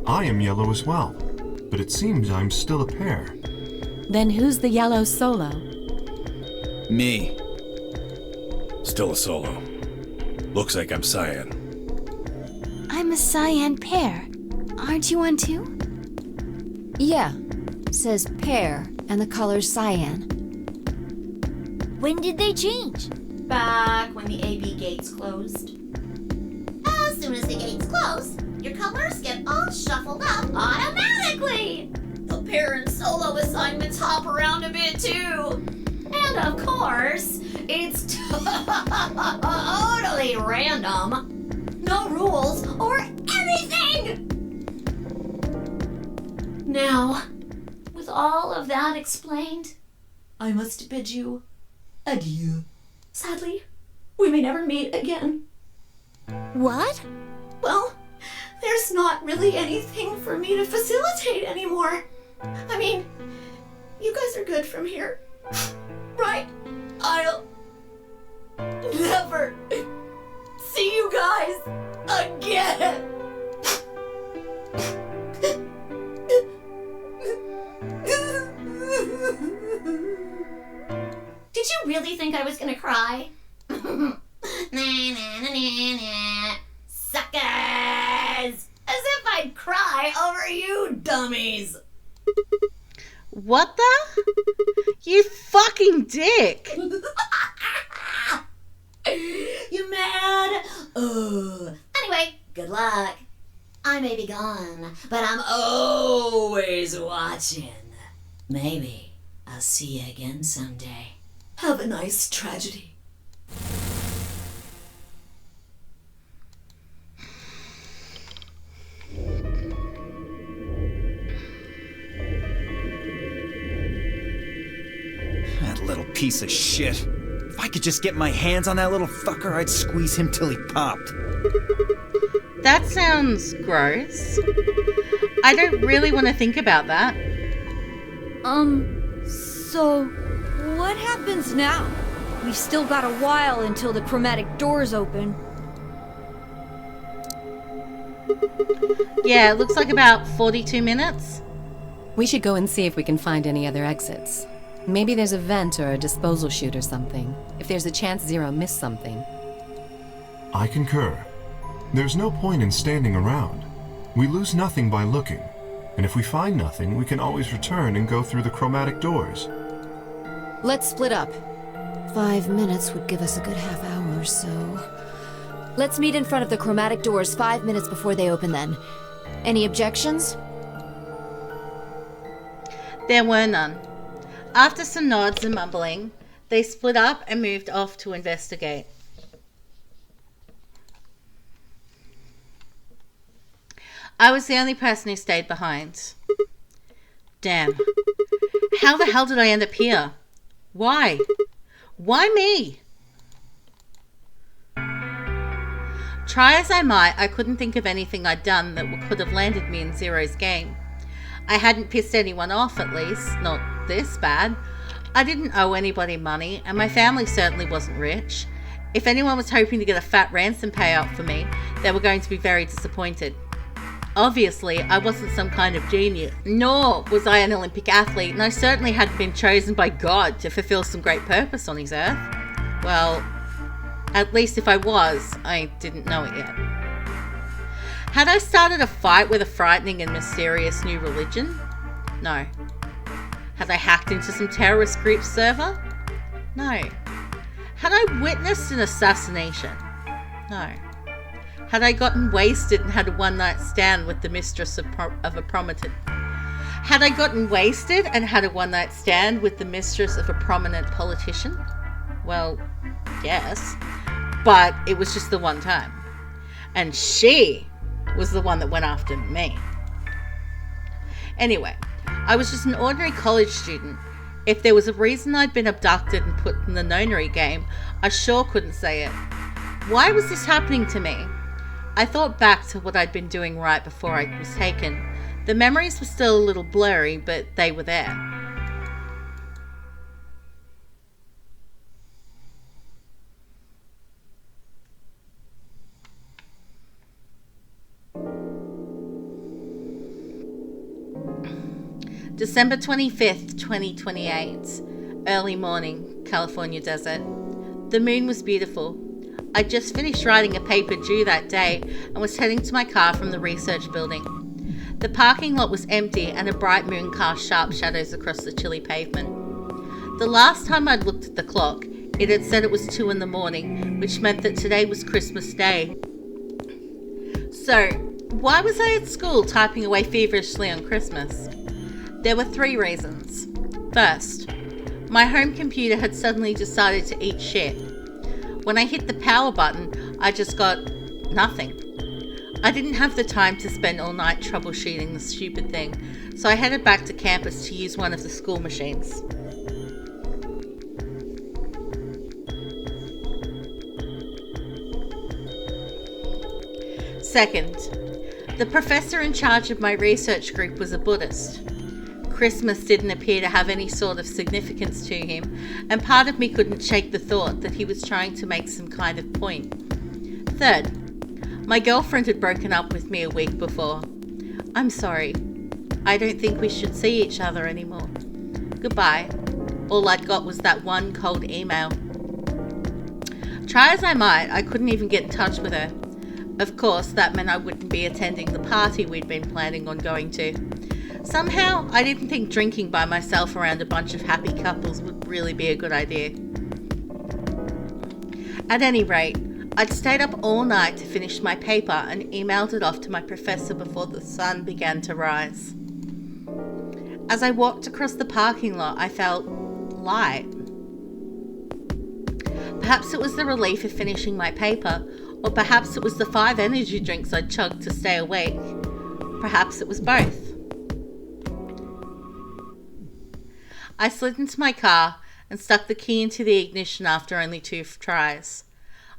I am yellow as well, but it seems I'm still a pair. Then who's the yellow solo? Me. Still a solo. Looks like I'm cyan. I'm a cyan pair. Aren't you one too? Yeah. Says pair, and the color's cyan. When did they change? Back when the AB gates closed. As soon as the gates close, your colors get all shuffled up automatically. The pair and solo assignments hop around a bit too. And of course, it's totally random. No rules or anything! Now, with all of that explained, I must bid you adieu. Sadly, we may never meet again. What? Well, there's not really anything for me to facilitate anymore. I mean, you guys are good from here, right? I'll never see you guys again. Did you really think I was gonna cry? Suckers! As if I'd cry over you dummies! What the? You fucking dick! You mad? Anyway, good luck. I may be gone, but I'm always watching. Maybe I'll see you again someday. Have a nice tragedy. That little piece of shit. If I could just get my hands on that little fucker, I'd squeeze him till he popped. That sounds gross. I don't really want to think about that. So what happens now? We've still got a while until the chromatic doors open. Yeah, it looks like about 42 minutes. We should go and see if we can find any other exits. Maybe there's a vent or a disposal chute or something. If there's a chance Zero missed something. I concur. There's no point in standing around. We lose nothing by looking. And if we find nothing, we can always return and go through the chromatic doors. Let's split up. 5 minutes would give us a good half hour or so. Let's meet in front of the chromatic doors 5 minutes before they open then. Any objections? There were none. After some nods and mumbling, they split up and moved off to investigate. I was the only person who stayed behind. Damn. How the hell did I end up here? Why? Why me? Try as I might, I couldn't think of anything I'd done that could have landed me in Zero's game. I hadn't pissed anyone off, at least, not this bad. I didn't owe anybody money, and my family certainly wasn't rich. If anyone was hoping to get a fat ransom payout for me, they were going to be very disappointed. Obviously, I wasn't some kind of genius, nor was I an Olympic athlete, and I certainly hadn't been chosen by God to fulfill some great purpose on his earth. Well, at least if I was, I didn't know it yet. Had I started a fight with a frightening and mysterious new religion? No. Had I hacked into some terrorist group server? No. Had I witnessed an assassination? No. Had I gotten wasted and had a one-night stand with the mistress of a prominent... Had I gotten wasted and had a one-night stand with the mistress of a prominent politician? Well, yes. But it was just the one time. And she was the one that went after me. Anyway, I was just an ordinary college student. If there was a reason I'd been abducted and put in the nonary game, I sure couldn't say it. Why was this happening to me? I thought back to what I'd been doing right before I was taken. The memories were still a little blurry, but they were there. December 25th, 2028. Early morning, California desert. The moon was beautiful. I'd just finished writing a paper due that day and was heading to my car from the research building. The parking lot was empty and a bright moon cast sharp shadows across the chilly pavement. The last time I'd looked at the clock, it had said it was 2 in the morning, which meant that today was Christmas Day. So, why was I at school typing away feverishly on Christmas? There were 3 reasons. First, my home computer had suddenly decided to eat shit. When I hit the power button, I just got nothing. I didn't have the time to spend all night troubleshooting the stupid thing, so I headed back to campus to use one of the school machines. Second, the professor in charge of my research group was a Buddhist. Christmas didn't appear to have any sort of significance to him, and part of me couldn't shake the thought that he was trying to make some kind of point. Third, my girlfriend had broken up with me a week before. I'm sorry. I don't think we should see each other anymore. Goodbye. All I'd got was that one cold email. Try as I might, I couldn't even get in touch with her. Of course, that meant I wouldn't be attending the party we'd been planning on going to. Somehow, I didn't think drinking by myself around a bunch of happy couples would really be a good idea. At any rate, I'd stayed up all night to finish my paper and emailed it off to my professor before the sun began to rise. As I walked across the parking lot, I felt light. Perhaps it was the relief of finishing my paper, or perhaps it was the 5 energy drinks I'd chugged to stay awake. Perhaps it was both. I slid into my car and stuck the key into the ignition after only 2 tries.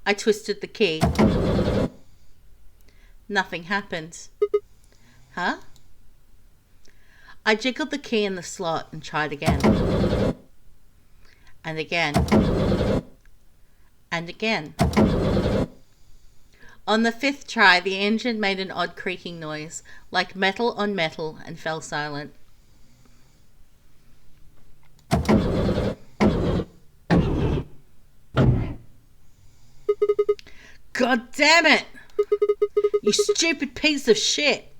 I twisted the key. Nothing happened. Huh? I jiggled the key in the slot and tried again. And again. and again. On the 5th try, the engine made an odd creaking noise, like metal on metal, and fell silent. God damn it! You stupid piece of shit!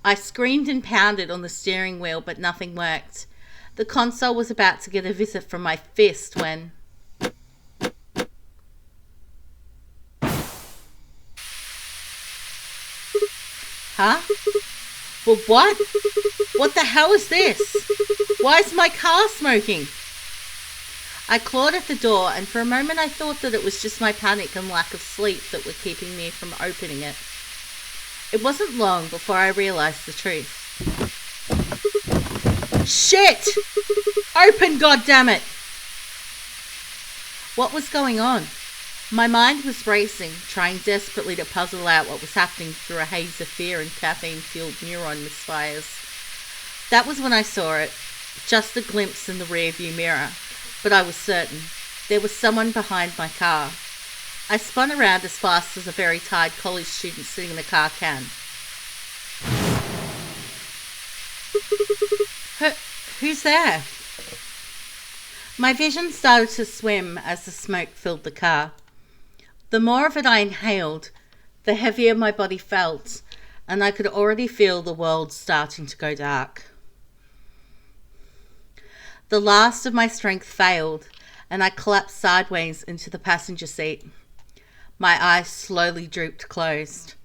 I screamed and pounded on the steering wheel, but nothing worked. The console was about to get a visit from my fist when... Huh? Well, what? What the hell is this? Why is my car smoking? I clawed at the door, and for a moment I thought that it was just my panic and lack of sleep that were keeping me from opening it. It wasn't long before I realized the truth. Shit! Open, goddammit! What was going on? My mind was racing, trying desperately to puzzle out what was happening through a haze of fear and caffeine-fueled neuron misfires. That was when I saw it, just a glimpse in the rearview mirror, but I was certain. There was someone behind my car. I spun around as fast as a very tired college student sitting in a car can. Who's there? My vision started to swim as the smoke filled the car. The more of it I inhaled, the heavier my body felt, and I could already feel the world starting to go dark. The last of my strength failed, and I collapsed sideways into the passenger seat. My eyes slowly drooped closed.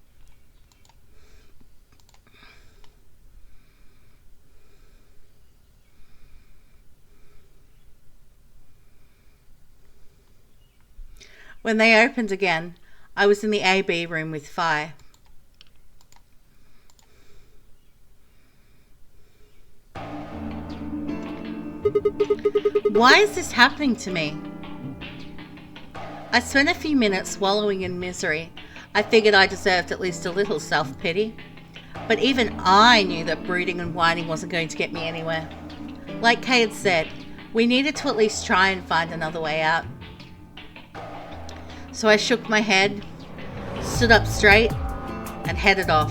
When they opened again, I was in the AB room with Fi. Why is this happening to me? I spent a few minutes wallowing in misery. I figured I deserved at least a little self-pity. But even I knew that brooding and whining wasn't going to get me anywhere. Like Kay had said, we needed to at least try and find another way out. So I shook my head, stood up straight, and headed off.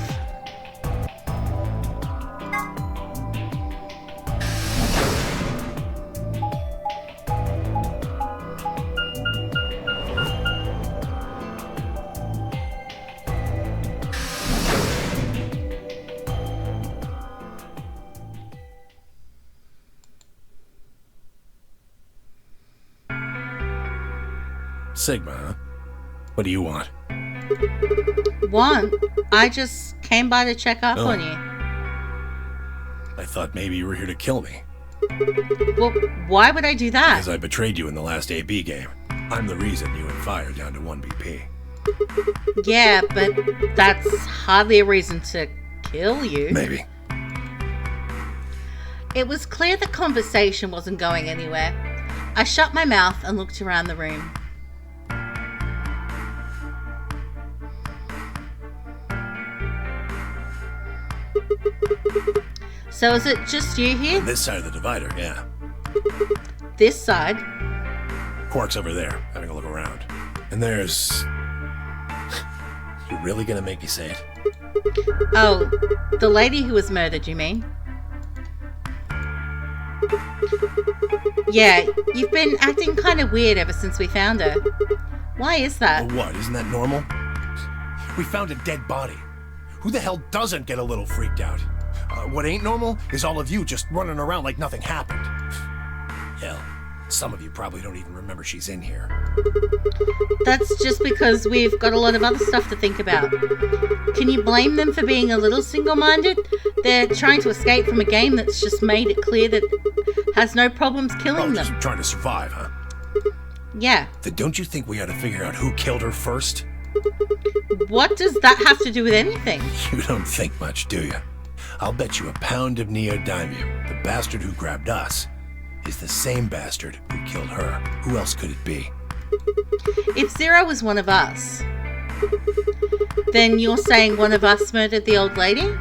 Sigma, huh? What do you want? Want? I just came by to check up on you. I thought maybe you were here to kill me. Well, why would I do that? Because I betrayed you in the last AB game. I'm the reason you and Fi are down to 1 BP. Yeah, but that's hardly a reason to kill you. Maybe. It was clear the conversation wasn't going anywhere. I shut my mouth and looked around the room. So is it just you here? This side of the divider, yeah. This side? Quark's over there, having a look around. And there's... You really gonna make me say it? Oh, the lady who was murdered, you mean? Yeah, you've been acting kind of weird ever since we found her. Why is that? Well, what, isn't that normal? We found a dead body. Who the hell doesn't get a little freaked out? What ain't normal is all of you just running around like nothing happened. Hell, some of you probably don't even remember she's in here. That's just because we've got a lot of other stuff to think about. Can you blame them for being a little single-minded? They're trying to escape from a game that's just made it clear that it has no problems killing them. Just trying to survive, huh? Yeah. Then don't you think we ought to figure out who killed her first? What does that have to do with anything? You don't think much, do you? I'll bet you a pound of neodymium the bastard who grabbed us is the same bastard who killed her. Who else could it be? If Zero was one of us, then you're saying one of us murdered the old lady?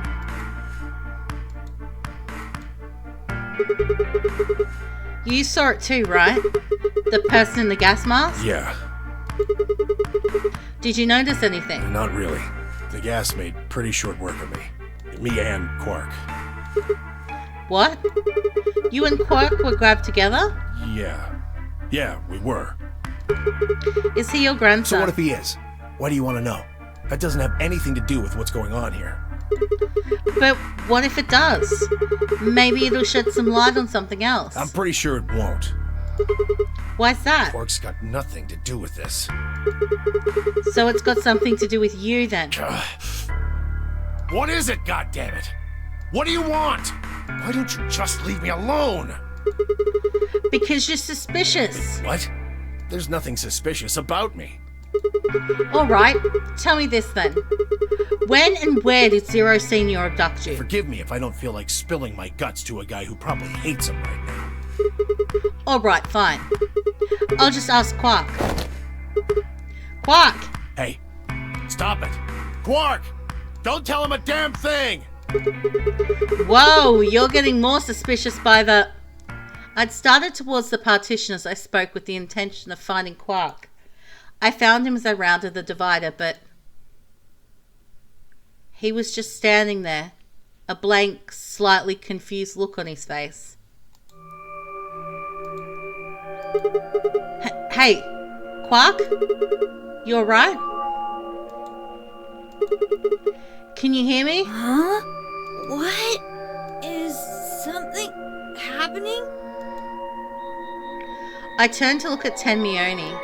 You saw it too, right? The person in the gas mask? Yeah, Did you notice anything? not really. The gas made pretty short work of me. Me and Quark. What? You and Quark were grabbed together? Yeah, we were. Is he your grandson? So what if he is? Why do you want to know? That doesn't have anything to do with what's going on here. But what if it does? Maybe it'll shed some light on something else. I'm pretty sure it won't. Why's that? Quark's got nothing to do with this. So it's got something to do with you then? What is it, goddammit? What do you want? Why don't you just leave me alone? Because you're suspicious. What? There's nothing suspicious about me. Alright, tell me this then. When and where did Zero Senior abduct you? Forgive me if I don't feel like spilling my guts to a guy who probably hates him right now. Alright, fine. I'll just ask Quark. Quark! Hey, stop it. Quark! Don't tell him a damn thing! Whoa, you're getting more suspicious by the... I'd started towards the partition as I spoke with the intention of finding Quark. I found him as I rounded the divider, but... he was just standing there, a blank, slightly confused look on his face. Hey, Quark? You alright? Can you hear me? Huh? What? Is something happening? I turned to look at Tenmione.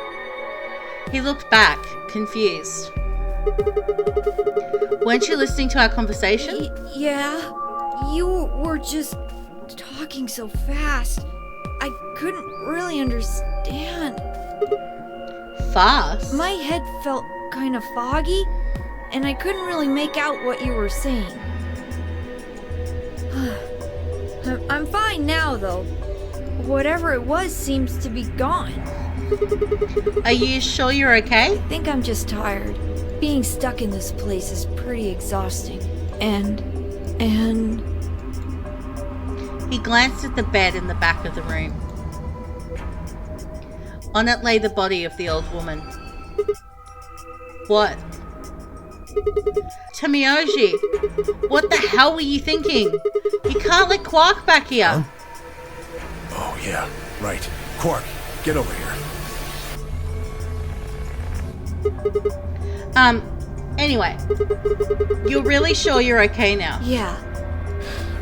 He looked back, confused. Weren't you listening to our conversation? Yeah. You were just talking so fast. I couldn't really understand. Fast? My head felt kind of foggy, and I couldn't really make out what you were saying. I'm fine now, though. Whatever it was seems to be gone. Are you sure you're okay? I think I'm just tired. Being stuck in this place is pretty exhausting. And... He glanced at the bed in the back of the room. On it lay the body of the old woman. What? Tomiyoshi, what the hell were you thinking? You can't let Quark back here. Huh? Oh, yeah, right. Quark, get over here. Anyway, you're really sure you're okay now? Yeah.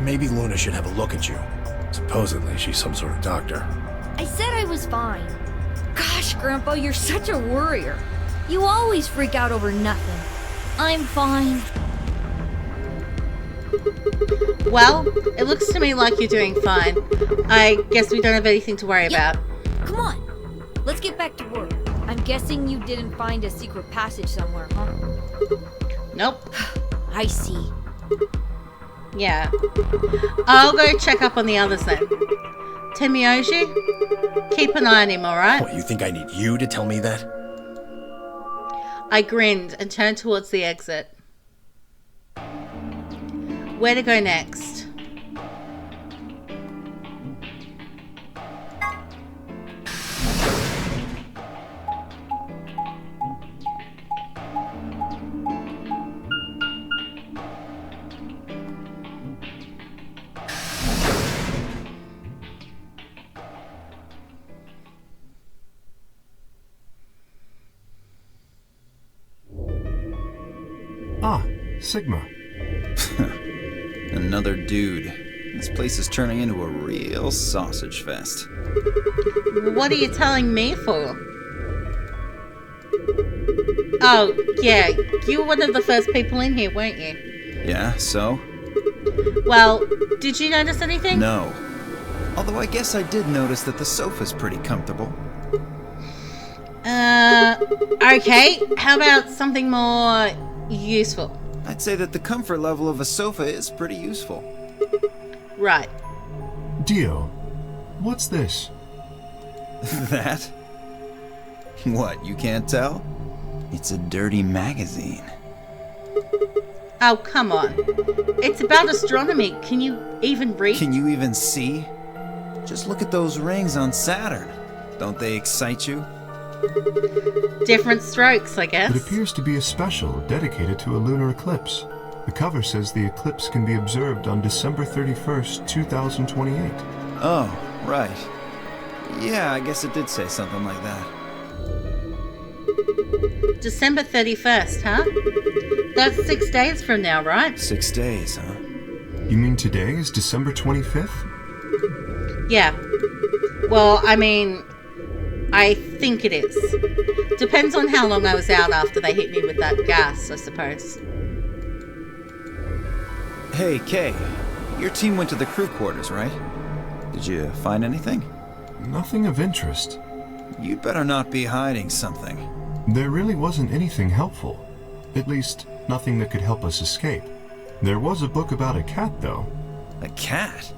Maybe Luna should have a look at you. Supposedly, she's some sort of doctor. I said I was fine. Gosh, Grandpa, you're such a worrier. You always freak out over nothing. I'm fine. Well, it looks to me like you're doing fine. I guess we don't have anything to worry about. Come on, let's get back to work. I'm guessing you didn't find a secret passage somewhere, huh? Nope. I see. Yeah. I'll go check up on the others then. Tomiyoshi, keep an eye on him, alright? What, you think I need you to tell me that? I grinned and turned towards the exit. Where to go next? Ah, Sigma. Another dude. This place is turning into a real sausage fest. What are you telling me for? Oh, yeah, you were one of the first people in here, weren't you? Yeah, so? Well, did you notice anything? No. Although I guess I did notice that the sofa's pretty comfortable. Okay, how about something more useful? I'd say that the comfort level of a sofa is pretty useful. Right. Dio, what's this? That? What, you can't tell? It's a dirty magazine. Oh, come on. It's about astronomy. Can you even read? Can you even see? Just look at those rings on Saturn. Don't they excite you? Different strokes, I guess. It appears to be a special dedicated to a lunar eclipse. The cover says the eclipse can be observed on December 31st, 2028. Oh, right. Yeah, I guess it did say something like that. December 31st, huh? That's 6 days from now, right? 6 days, huh? You mean today is December 25th? Yeah. Well, I mean, I think it is. Depends on how long I was out after they hit me with that gas, I suppose. Hey, Kay. Your team went to the crew quarters, right? Did you find anything? Nothing of interest. You'd better not be hiding something. There really wasn't anything helpful. At least, nothing that could help us escape. There was a book about a cat, though. A cat?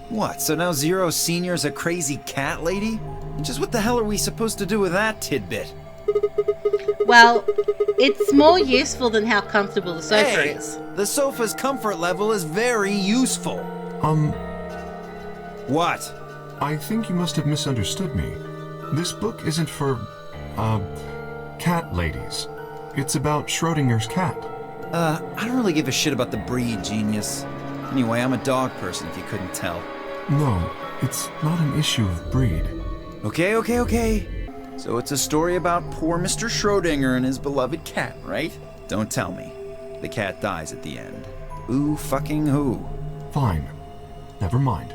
What, so now Zero Senior's a crazy cat lady? Just what the hell are we supposed to do with that tidbit? Well, it's more useful than how comfortable the sofa is. The sofa's comfort level is very useful. What? I think you must have misunderstood me. This book isn't for, cat ladies. It's about Schrodinger's cat. I don't really give a shit about the breed, genius. Anyway, I'm a dog person, if you couldn't tell. No, it's not an issue of breed. Okay. So it's a story about poor Mr. Schrodinger and his beloved cat, right? Don't tell me. The cat dies at the end. Who fucking who? Fine. Never mind.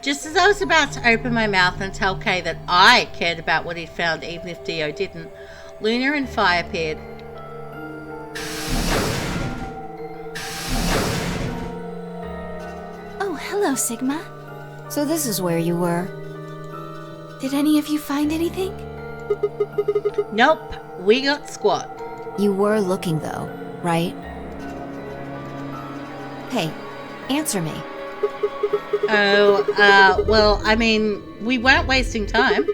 Just as I was about to open my mouth and tell Kay that I cared about what he'd found even if Dio didn't, Luna and Phi appeared. Oh, hello, Sigma. So this is where you were. Did any of you find anything? Nope, we got squat. You were looking, though, right? Hey, answer me. Well, I mean, we weren't wasting time.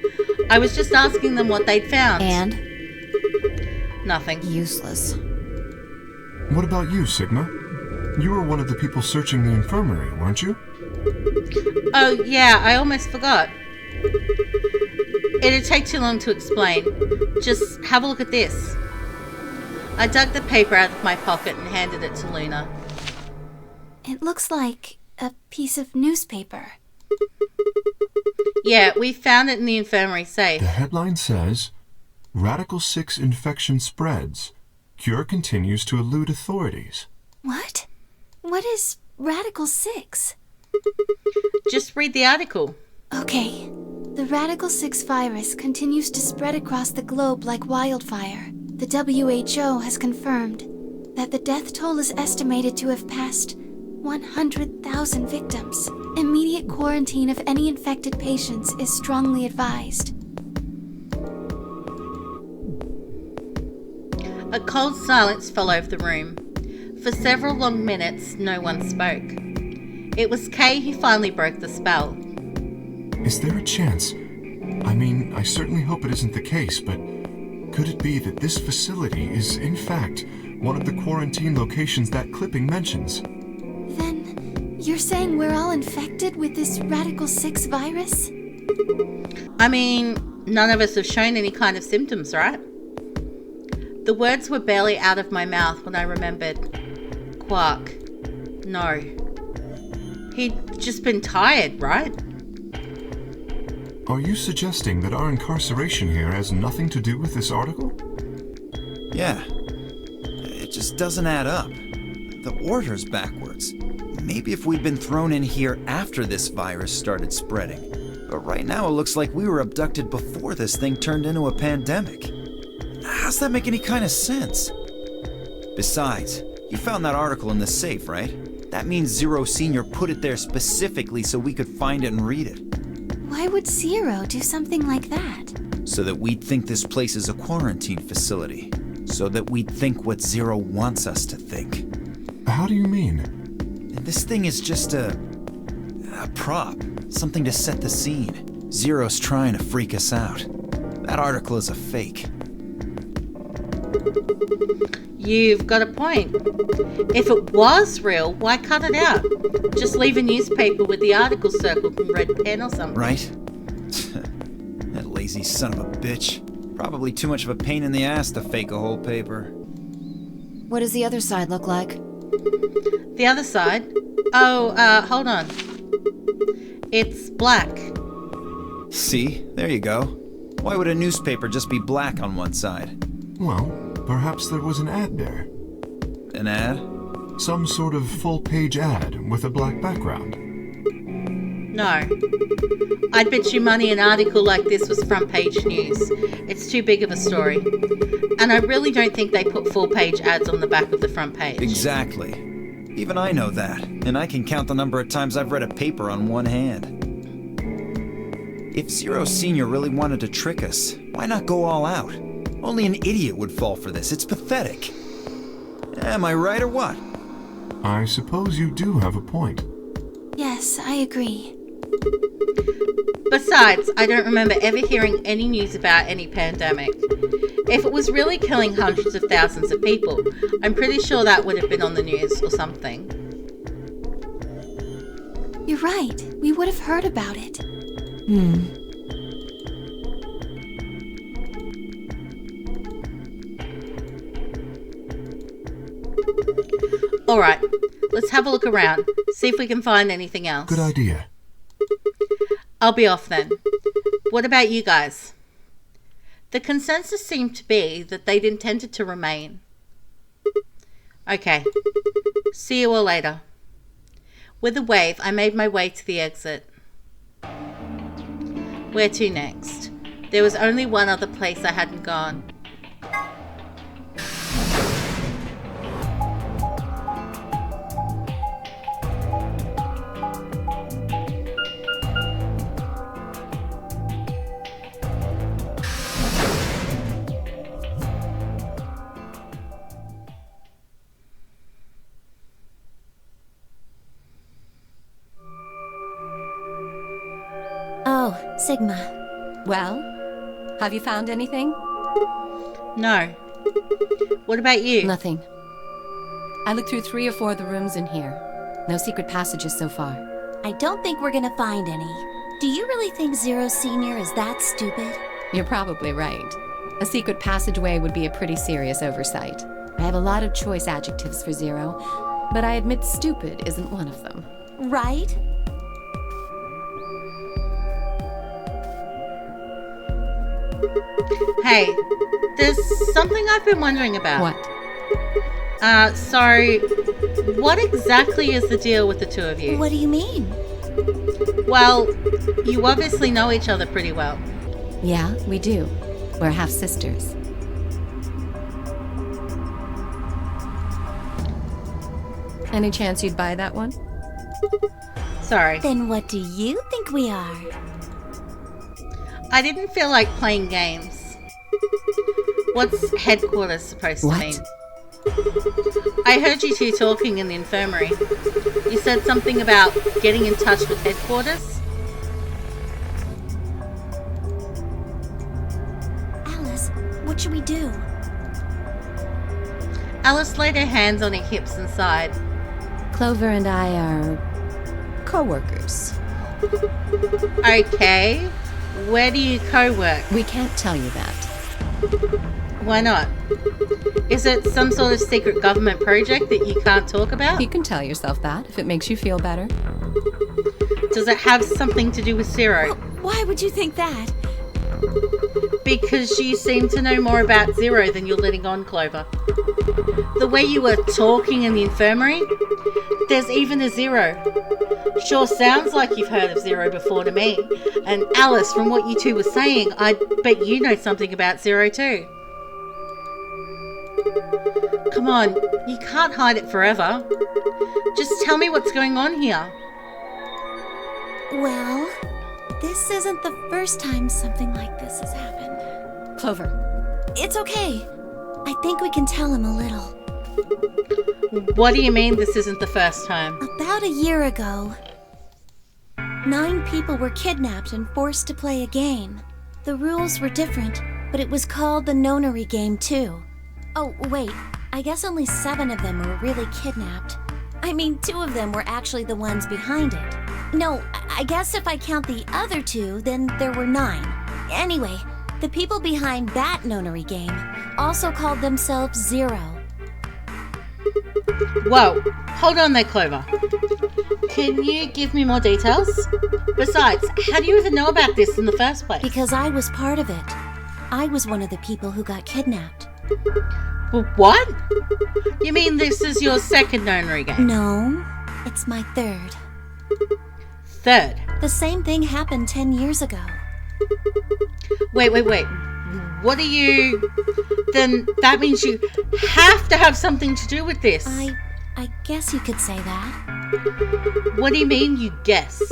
I was just asking them what they'd found. And? Nothing. Useless. What about you, Sigma? You were one of the people searching the infirmary, weren't you? Oh, yeah, I almost forgot. It'd take too long to explain. Just have a look at this. I dug the paper out of my pocket and handed it to Luna. It looks like a piece of newspaper. Yeah, we found it in the infirmary safe. The headline says, Radical 6 infection spreads. Cure continues to elude authorities. What? What is Radical 6? Just read the article. Okay. The Radical 6 virus continues to spread across the globe like wildfire. The WHO has confirmed that the death toll is estimated to have passed 100,000 victims. Immediate quarantine of any infected patients is strongly advised. A cold silence fell over the room. For several long minutes, no one spoke. It was Kay who finally broke the spell. Is there a chance? I mean, I certainly hope it isn't the case, but could it be that this facility is, in fact, one of the quarantine locations that clipping mentions? Then, you're saying we're all infected with this Radical 6 virus? I mean, none of us have shown any kind of symptoms, right? The words were barely out of my mouth when I remembered. Quark. No. He'd just been tired, right? Are you suggesting that our incarceration here has nothing to do with this article? Yeah. It just doesn't add up. The order's backwards. Maybe if we'd been thrown in here after this virus started spreading. But right now it looks like we were abducted before this thing turned into a pandemic. How's that make any kind of sense? Besides, you found that article in the safe, right? That means Zero Senior put it there specifically so we could find it and read it. Why would Zero do something like that? So that we'd think this place is a quarantine facility. So that we'd think what Zero wants us to think. How do you mean? This thing is just a prop. Something to set the scene. Zero's trying to freak us out. That article is a fake. You've got a point. If it was real, why cut it out? Just leave a newspaper with the article circled in red pen or something. Right? That lazy son of a bitch. Probably too much of a pain in the ass to fake a whole paper. What does the other side look like? The other side? Oh, hold on. It's black. See? There you go. Why would a newspaper just be black on one side? Well, perhaps there was an ad there. An ad? Some sort of full-page ad with a black background. No. I'd bet you money an article like this was front page news. It's too big of a story. And I really don't think they put full-page ads on the back of the front page. Exactly. Even I know that, and I can count the number of times I've read a paper on one hand. If Zero Senior really wanted to trick us, why not go all out? Only an idiot would fall for this. It's pathetic. Am I right or what? I suppose you do have a point. Yes, I agree. Besides, I don't remember ever hearing any news about any pandemic. If it was really killing hundreds of thousands of people, I'm pretty sure that would have been on the news or something. You're right. We would have heard about it. Alright, let's have a look around, see if we can find anything else. Good idea. I'll be off then. What about you guys? The consensus seemed to be that they'd intended to remain. Okay, see you all later. With a wave, I made my way to the exit. Where to next? There was only one other place I hadn't gone. Oh, Sigma. Well, have you found anything? No. What about you? Nothing. I looked through 3 or 4 of the rooms in here. No secret passages so far. I don't think we're gonna find any. Do you really think Zero Senior is that stupid? You're probably right. A secret passageway would be a pretty serious oversight. I have a lot of choice adjectives for Zero, but I admit stupid isn't one of them. Right? Hey, there's something I've been wondering about. What? So, what exactly is the deal with the two of you? What do you mean? Well, you obviously know each other pretty well. Yeah, we do. We're half-sisters. Any chance you'd buy that one? Sorry. Then what do you think we are? I didn't feel like playing games. What's headquarters supposed to mean? I heard you two talking in the infirmary. You said something about getting in touch with headquarters? Alice, what should we do? Alice laid her hands on her hips and sighed. Clover and I are co-workers. Okay. Where do you co-work? We can't tell you that. Why not? Is it some sort of secret government project that you can't talk about? You can tell yourself that if it makes you feel better. Does it have something to do with Zero? Why would you think that? Because you seem to know more about Zero than you're letting on, Clover. The way you were talking in the infirmary, there's even a Zero. Sure sounds like you've heard of Zero before to me. And Alice, from what you two were saying, I bet you know something about Zero too. Come on, you can't hide it forever. Just tell me what's going on here. Well, this isn't the first time something like this has happened. Clover. It's okay. I think we can tell him a little. What do you mean this isn't the first time? About a year ago, 9 people were kidnapped and forced to play a game. The rules were different, but it was called the Nonary game too. Oh, wait, I I guess only 7 of them were really kidnapped. I mean, 2 of them were actually the ones behind it. No, I guess if I count the other 2, then there were 9. Anyway, the people behind that nonary game also called themselves Zero. Whoa, hold on there, Clover. Can you give me more details? Besides, how do you even know about this in the first place? Because I was part of it. I was one of the people who got kidnapped. What? You mean this is your second nonary game? No, it's my 3rd. 3rd? The same thing happened 10 years ago. Wait. What are you... Then that means you have to have something to do with this. I guess you could say that. What do you mean, you guess?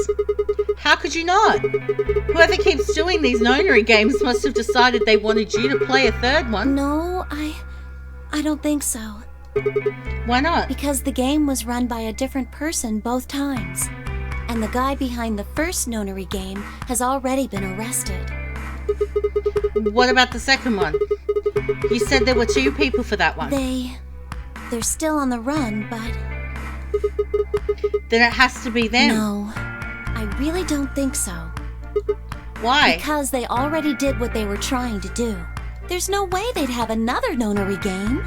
How could you not? Whoever keeps doing these nonary games must have decided they wanted you to play a 3rd one. No, I don't think so. Why not? Because the game was run by a different person both times. And the guy behind the first nonary game has already been arrested. What about the second one? You said there were 2 people for that one. They're still on the run, but... Then it has to be them. No, I really don't think so. Why? Because they already did what they were trying to do. There's no way they'd have another nonary game.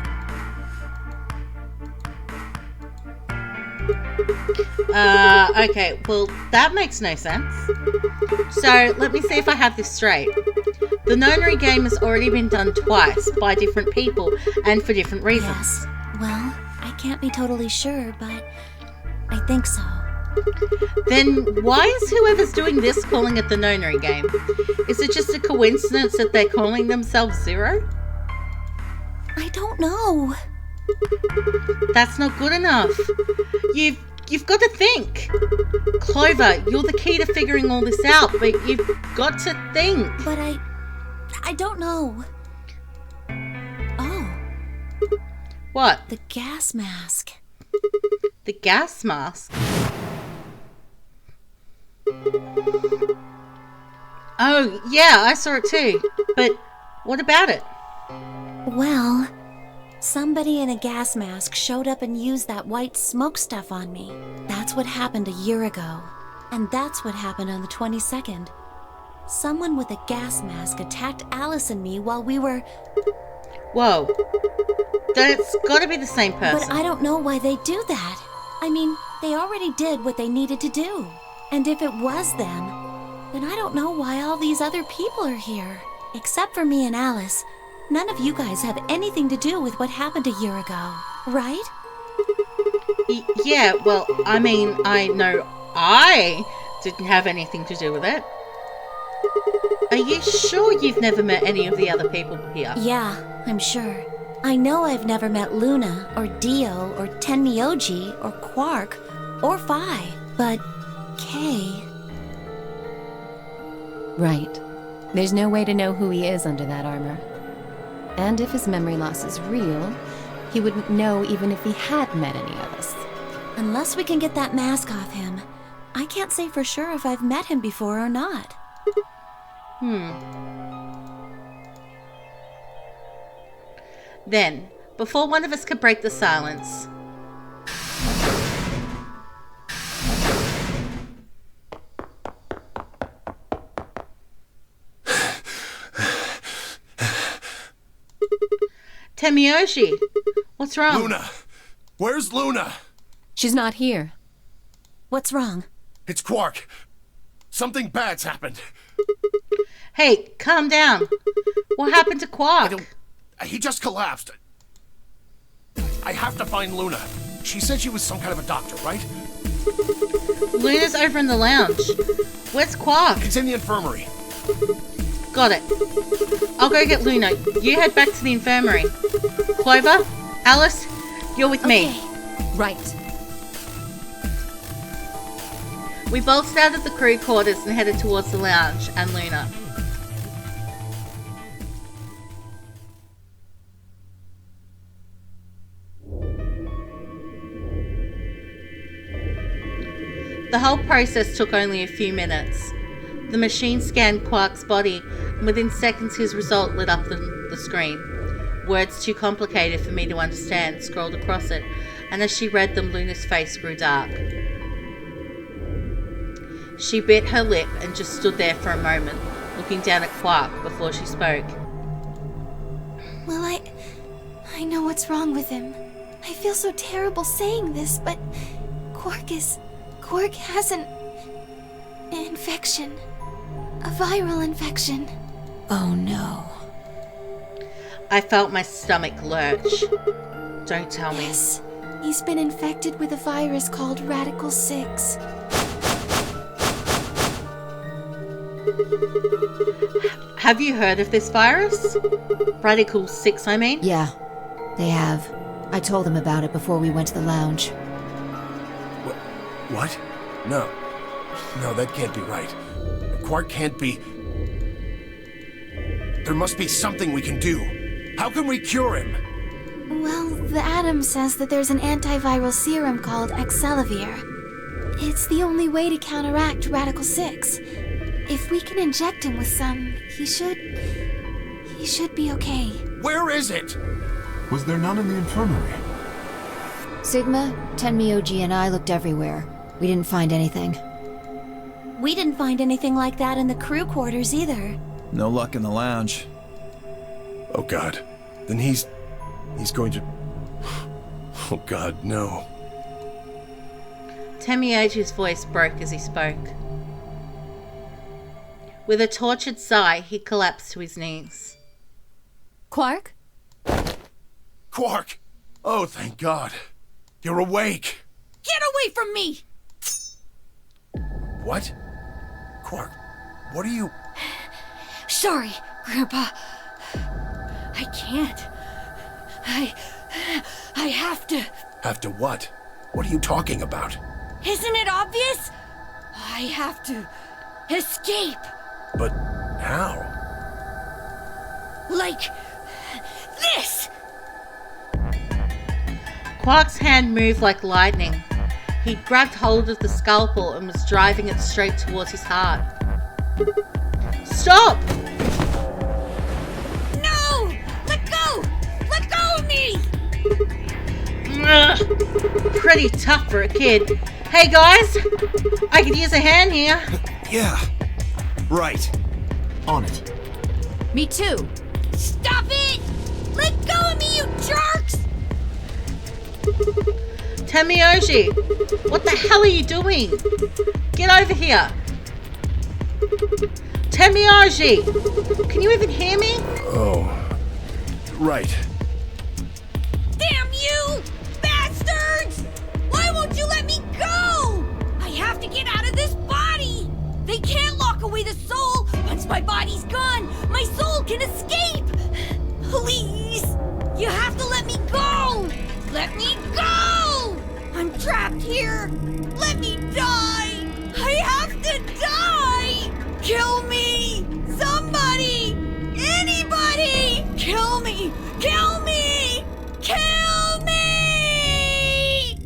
Okay, well, that makes no sense. So, let me see if I have this straight. The nonary game has already been done twice by different people and for different reasons. Yes. Well, I can't be totally sure, but I think so. Then why is whoever's doing this calling it the nonary game? Is it just a coincidence that they're calling themselves Zero? I don't know. That's not good enough. You've got to think. Clover, you're the key to figuring all this out, but you've got to think. But I don't know. Oh. What? The gas mask. The gas mask? Oh, yeah, I saw it too. But what about it? Well, somebody in a gas mask showed up and used that white smoke stuff on me. That's what happened a year ago. And that's what happened on the 22nd. Someone with a gas mask attacked Alice and me while we were... Whoa. That's gotta be the same person. But I don't know why they do that. I mean, they already did what they needed to do. And if it was them, then I don't know why all these other people are here. Except for me and Alice. None of you guys have anything to do with what happened a year ago, right? Yeah, well, I mean, I know I didn't have anything to do with it. Are you sure you've never met any of the other people here? Yeah, I'm sure. I know I've never met Luna, or Dio, or Tenmyoji, or Quark, or Phi, but Kay... Right. There's no way to know who he is under that armor. And if his memory loss is real, he wouldn't know even if he had met any of us. Unless we can get that mask off him, I can't say for sure if I've met him before or not. Then, before one of us could break the silence... Tenmyoji, what's wrong? Luna! Where's Luna? She's not here. What's wrong? It's Quark. Something bad's happened. Hey, calm down. What happened to Quark? He just collapsed. I have to find Luna. She said she was some kind of a doctor, right? Luna's over in the lounge. Where's Quark? He's in the infirmary. Got it. I'll go get Luna. You head back to the infirmary. Clover, Alice, you're with me. Right. We bolted out of the crew quarters and headed towards the lounge and Luna. The whole process took only a few minutes. The machine scanned Quark's body, and within seconds his result lit up the screen. Words too complicated for me to understand scrolled across it, and as she read them, Luna's face grew dark. She bit her lip and just stood there for a moment, looking down at Quark before she spoke. Well, I know what's wrong with him. I feel so terrible saying this, but Quark has an infection. A viral infection. Oh no. I felt my stomach lurch. Don't tell me. Yes, he's been infected with a virus called Radical 6. Have you heard of this virus? Radical 6, I mean? Yeah, they have. I told them about it before we went to the lounge. What? No, that can't be right. Quark can't be... There must be something we can do. How can we cure him? Well, the Atom says that there's an antiviral serum called Axelavir. It's the only way to counteract Radical 6. If we can inject him with some, he should be okay. Where is it? Was there none in the infirmary? Sigma, Tenmyoji, and I looked everywhere. We didn't find anything. We didn't find anything like that in the crew quarters either. No luck in the lounge. Oh God. Then he's going to... Oh God, no. Tenmyoji's voice broke as he spoke. With a tortured sigh, he collapsed to his knees. Quark? Quark! Oh, thank God. You're awake. Get away from me! What? Quark, what are you... Sorry, Grandpa. I can't. I have to. Have to what? What are you talking about? Isn't it obvious? I have to escape. But how? Like this! Quark's hand moved like lightning. He grabbed hold of the scalpel and was driving it straight towards his heart. Stop! No! Let go! Let go of me! Ugh, pretty tough for a kid. Hey guys, I could use a hand here. Yeah. Right. On it. Me too. Stop it! Let go of me, you jerks! Tenmyoji, what the hell are you doing? Get over here. Tenmyoji, can you even hear me? Oh, right. Damn you! Bastards! Why won't you let me go? I have to get out of this body! They can't lock away the soul! Once my body's gone, my soul can escape! Please! You have to let me go! Let me go! I'm trapped here! Let me die! I have to die! Kill me! Somebody! Anybody! Kill me! Kill me! Kill me!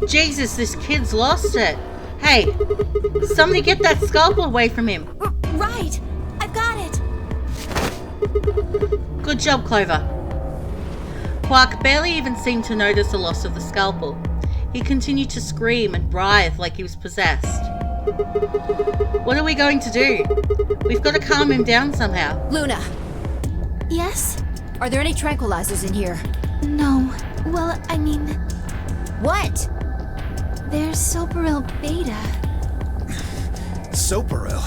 Jesus, this kid's lost it. Hey, somebody get that scalpel away from him. Right! I've got it! Good job, Clover. Quark barely even seemed to notice the loss of the scalpel. He continued to scream and writhe like he was possessed. What are we going to do? We've got to calm him down somehow. Luna, Yes? are there any tranquilizers in here? No. Well, I mean, What? there's Soparil Beta. Soparil?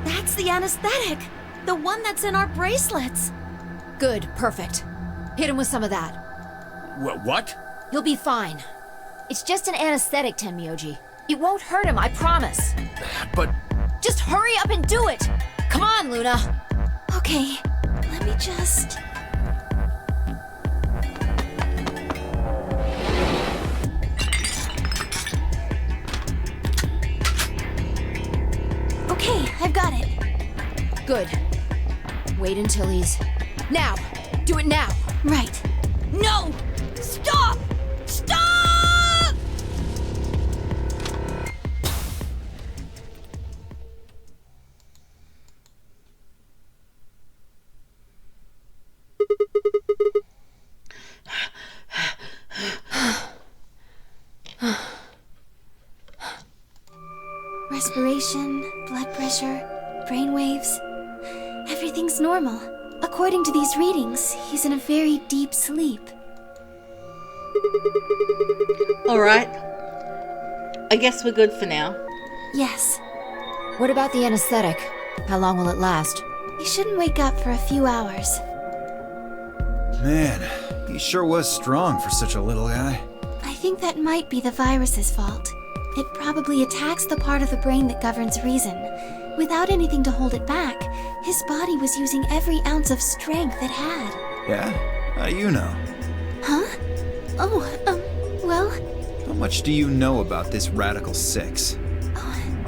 That's the anesthetic! The one that's in our bracelets! Good, perfect. Hit him with some of that. What? He'll be fine. It's just an anesthetic, Tenmyoji. It won't hurt him, I promise. But... Just hurry up and do it! Come on, Luna! Okay, let me just... Okay, I've got it. Good. Wait until he's... Now! Do it now! Right. No! Stop! Stop! respiration, blood pressure, brain waves. Everything's normal. According to these readings, he's in a very deep sleep. Alright. I guess we're good for now. Yes. What about the anesthetic? How long will it last? He shouldn't wake up for a few hours. Man, he sure was strong for such a little guy. I think that might be the virus's fault. It probably attacks the part of the brain that governs reason. Without anything to hold it back, his body was using every ounce of strength it had. Yeah? How do you know? Huh? Oh, well... How much do you know about this Radical 6?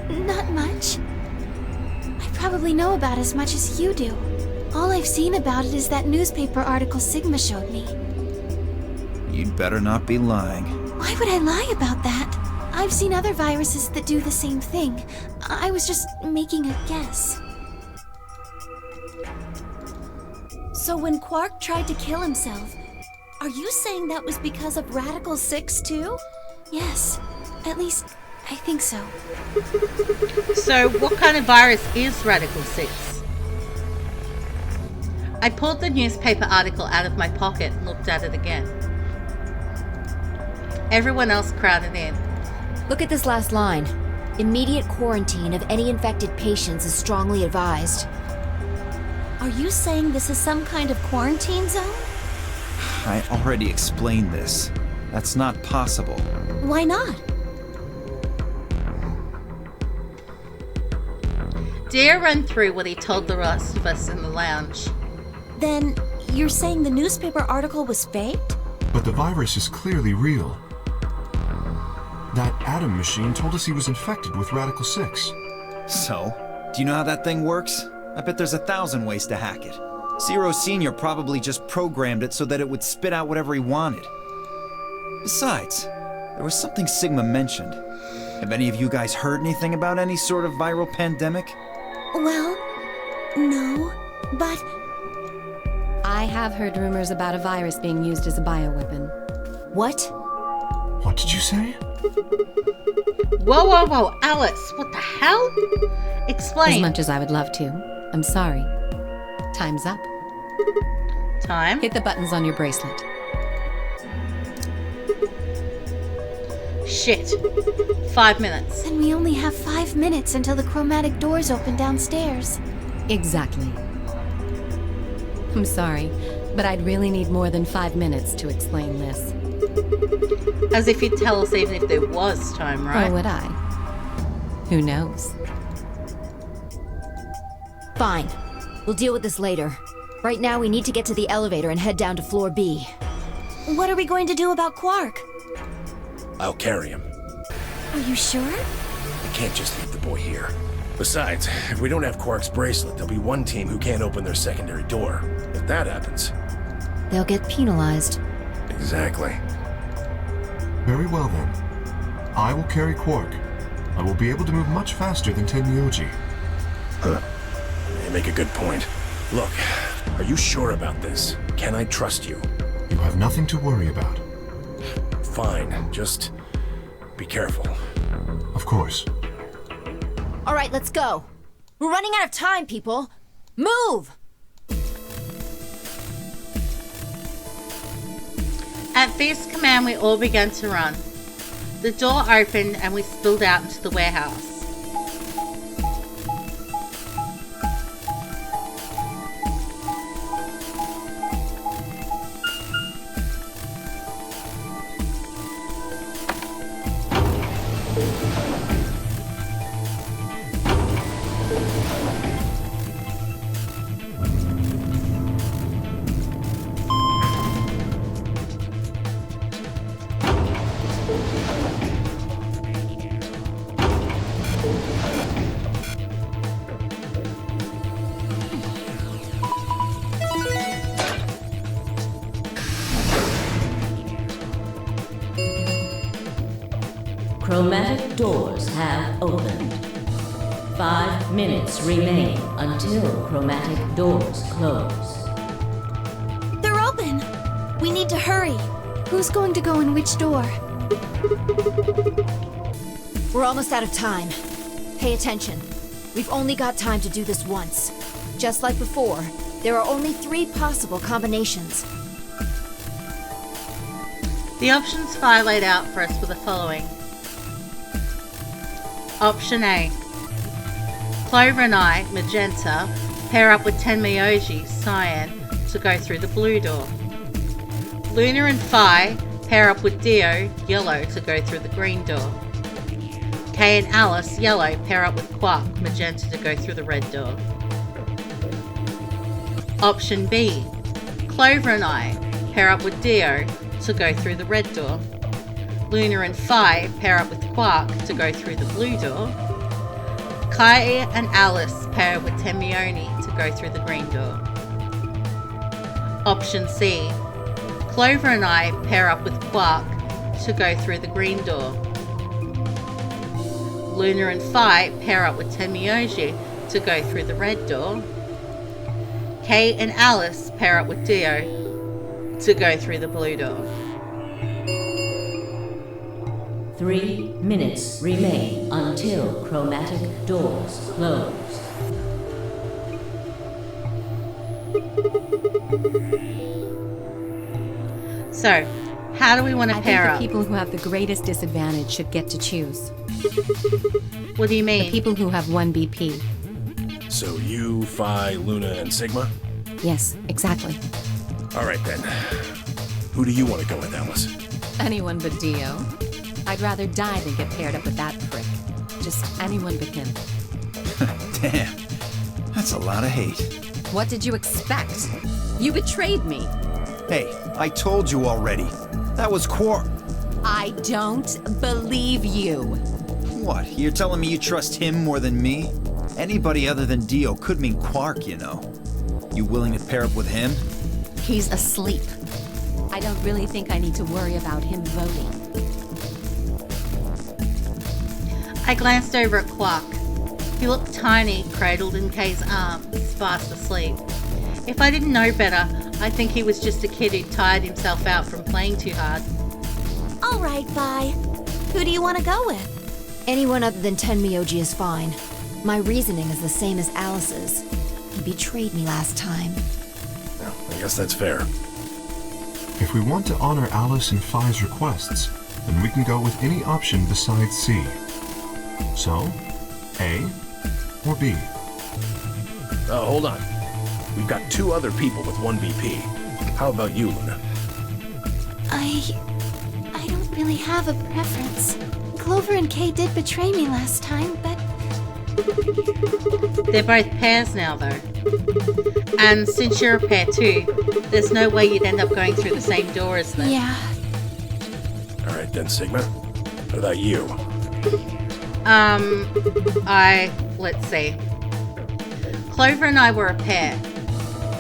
Not much. I probably know about as much as you do. All I've seen about it is that newspaper article Sigma showed me. You'd better not be lying. Why would I lie about that? I've seen other viruses that do the same thing. I was just making a guess. So when Quark tried to kill himself, are you saying that was because of Radical 6 too? Yes. At least, I think so. So, what kind of virus is Radical 6? I pulled the newspaper article out of my pocket and looked at it again. Everyone else crowded in. Look at this last line. Immediate quarantine of any infected patients is strongly advised. Are you saying this is some kind of quarantine zone? I already explained this. That's not possible. Why not? Deer ran through what he told the rest of us in the lounge. Then, you're saying the newspaper article was faked? But the virus is clearly real. That Atom machine told us he was infected with Radical 6. So, do you know how that thing works? I bet there's 1,000 ways to hack it. Zero Senior probably just programmed it so that it would spit out whatever he wanted. Besides, there was something Sigma mentioned. Have any of you guys heard anything about any sort of viral pandemic? Well, no, but... I have heard rumors about a virus being used as a bioweapon. What? What did you say? Whoa, Alice, what the hell? Explain. As much as I would love to. I'm sorry. Time's up. Time? Hit the buttons on your bracelet. Shit. 5 minutes. And we only have 5 minutes until the chromatic doors open downstairs. Exactly. I'm sorry, but I'd really need more than 5 minutes to explain this. As if you'd tell us even if there was time, right? Or would I? Who knows? Fine. We'll deal with this later. Right now, we need to get to the elevator and head down to floor B. What are we going to do about Quark? I'll carry him. Are you sure? I can't just leave the boy here. Besides, if we don't have Quark's bracelet, there'll be one team who can't open their secondary door. If that happens... They'll get penalized. Exactly. Very well then. I will carry Quark. I will be able to move much faster than Tenmyoji. Huh. You make a good point. Look, are you sure about this? Can I trust you? You have nothing to worry about. Fine, just be careful. Of course. All right, let's go. We're running out of time, people. Move! At this command, we all began to run. The door opened and we spilled out into the warehouse. Chromatic doors have opened. 5 minutes remain until chromatic doors close. They're open! We need to hurry. Who's going to go in which door? We're almost out of time. Pay attention. We've only got time to do this once. Just like before, there are only 3 possible combinations. The options Vi laid out for us were the following. Option A. Clover and I, magenta, pair up with Tenmyoji, cyan, to go through the blue door. Luna and Phi pair up with Dio, yellow, to go through the green door. Kay and Alice, yellow, pair up with Quark, magenta, to go through the red door. Option B. Clover and I pair up with Dio to go through the red door. Luna and Phi pair up with Quark to go through the blue door. Kai and Alice pair up with Tenmyoni to go through the green door. Option C. Clover and I pair up with Quark to go through the green door. Luna and Phi pair up with Tenmyoji to go through the red door. Kay and Alice pair up with Dio to go through the blue door. 3 minutes remain until chromatic doors close. So, how do we want to pair I up? think the people who have the greatest disadvantage should get to choose. What do you mean? The people who have 1 BP. So you, Phi, Luna, and Sigma? Yes, exactly. All right then. Who do you want to go with, Alice? Anyone but Dio. I'd rather die than get paired up with that prick. Just anyone but him. Damn. That's a lot of hate. What did you expect? You betrayed me. Hey, I told you already. That was Quark. I don't believe you. What? You're telling me you trust him more than me? Anybody other than Dio could mean Quark, you know. You willing to pair up with him? He's asleep. I don't really think I need to worry about him voting. I glanced over at Quark. He looked tiny, cradled in Kay's arms, fast asleep. If I didn't know better, I'd think he was just a kid who tired himself out from playing too hard. All right, Vi. Who do you want to go with? Anyone other than Tenmyoji is fine. My reasoning is the same as Alice's. He betrayed me last time. Well, I guess that's fair. If we want to honor Alice and Phi's requests, then we can go with any option besides C. So, A or B? Hold on. We've got 2 other people with 1 BP. How about you, Luna? I don't really have a preference. Clover and Kay did betray me last time, but They're both pairs now, though. And since you're a pair too, there's no way you'd end up going through the same door as them. yeah. All right then, Sigma. What about you? Let's see. Clover and I were a pair.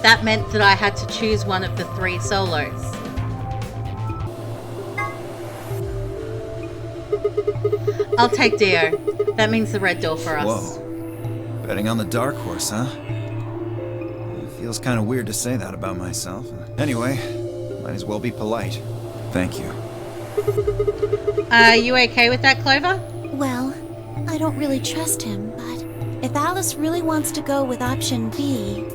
That meant that I had to choose one of the 3 solos. I'll take Dio. That means the red door for us. Whoa. Betting on the dark horse, huh? It feels kind of weird to say that about myself. Anyway, might as well be polite. Thank you. Are you okay with that, Clover? Well, I don't really trust him, but if Alice really wants to go with option B...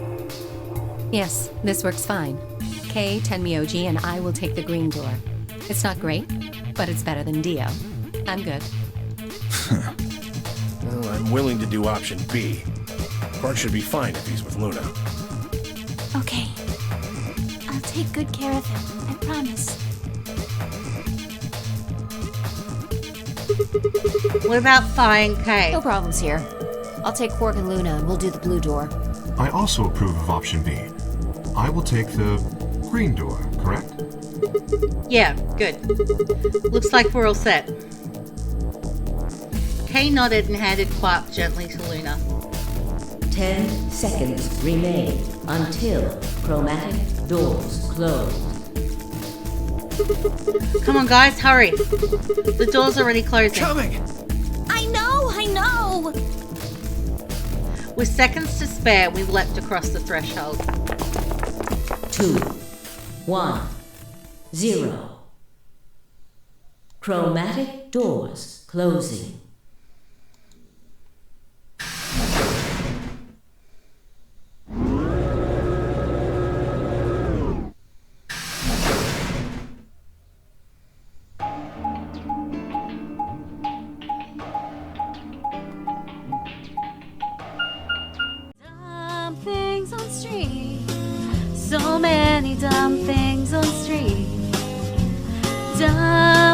Yes, this works fine. Kay, Tenmyoji, and I will take the green door. It's not great, but it's better than Dio. I'm good. Well, I'm willing to do option B. Quark should be fine if he's with Luna. Okay. I'll take good care of him, I promise. What about Phi and Kay? No problems here. I'll take Quark and Luna and we'll do the blue door. I also approve of option B. I will take the green door, correct? Yeah, good. Looks like we're all set. Kay nodded and handed Quark gently to Luna. 10 seconds remain until chromatic doors close. Come on, guys, hurry. The door's already closing. Coming! I know! With seconds to spare, we leapt across the threshold. 2, 1, 0. Chromatic doors closing. so many dumb things on street. Dumb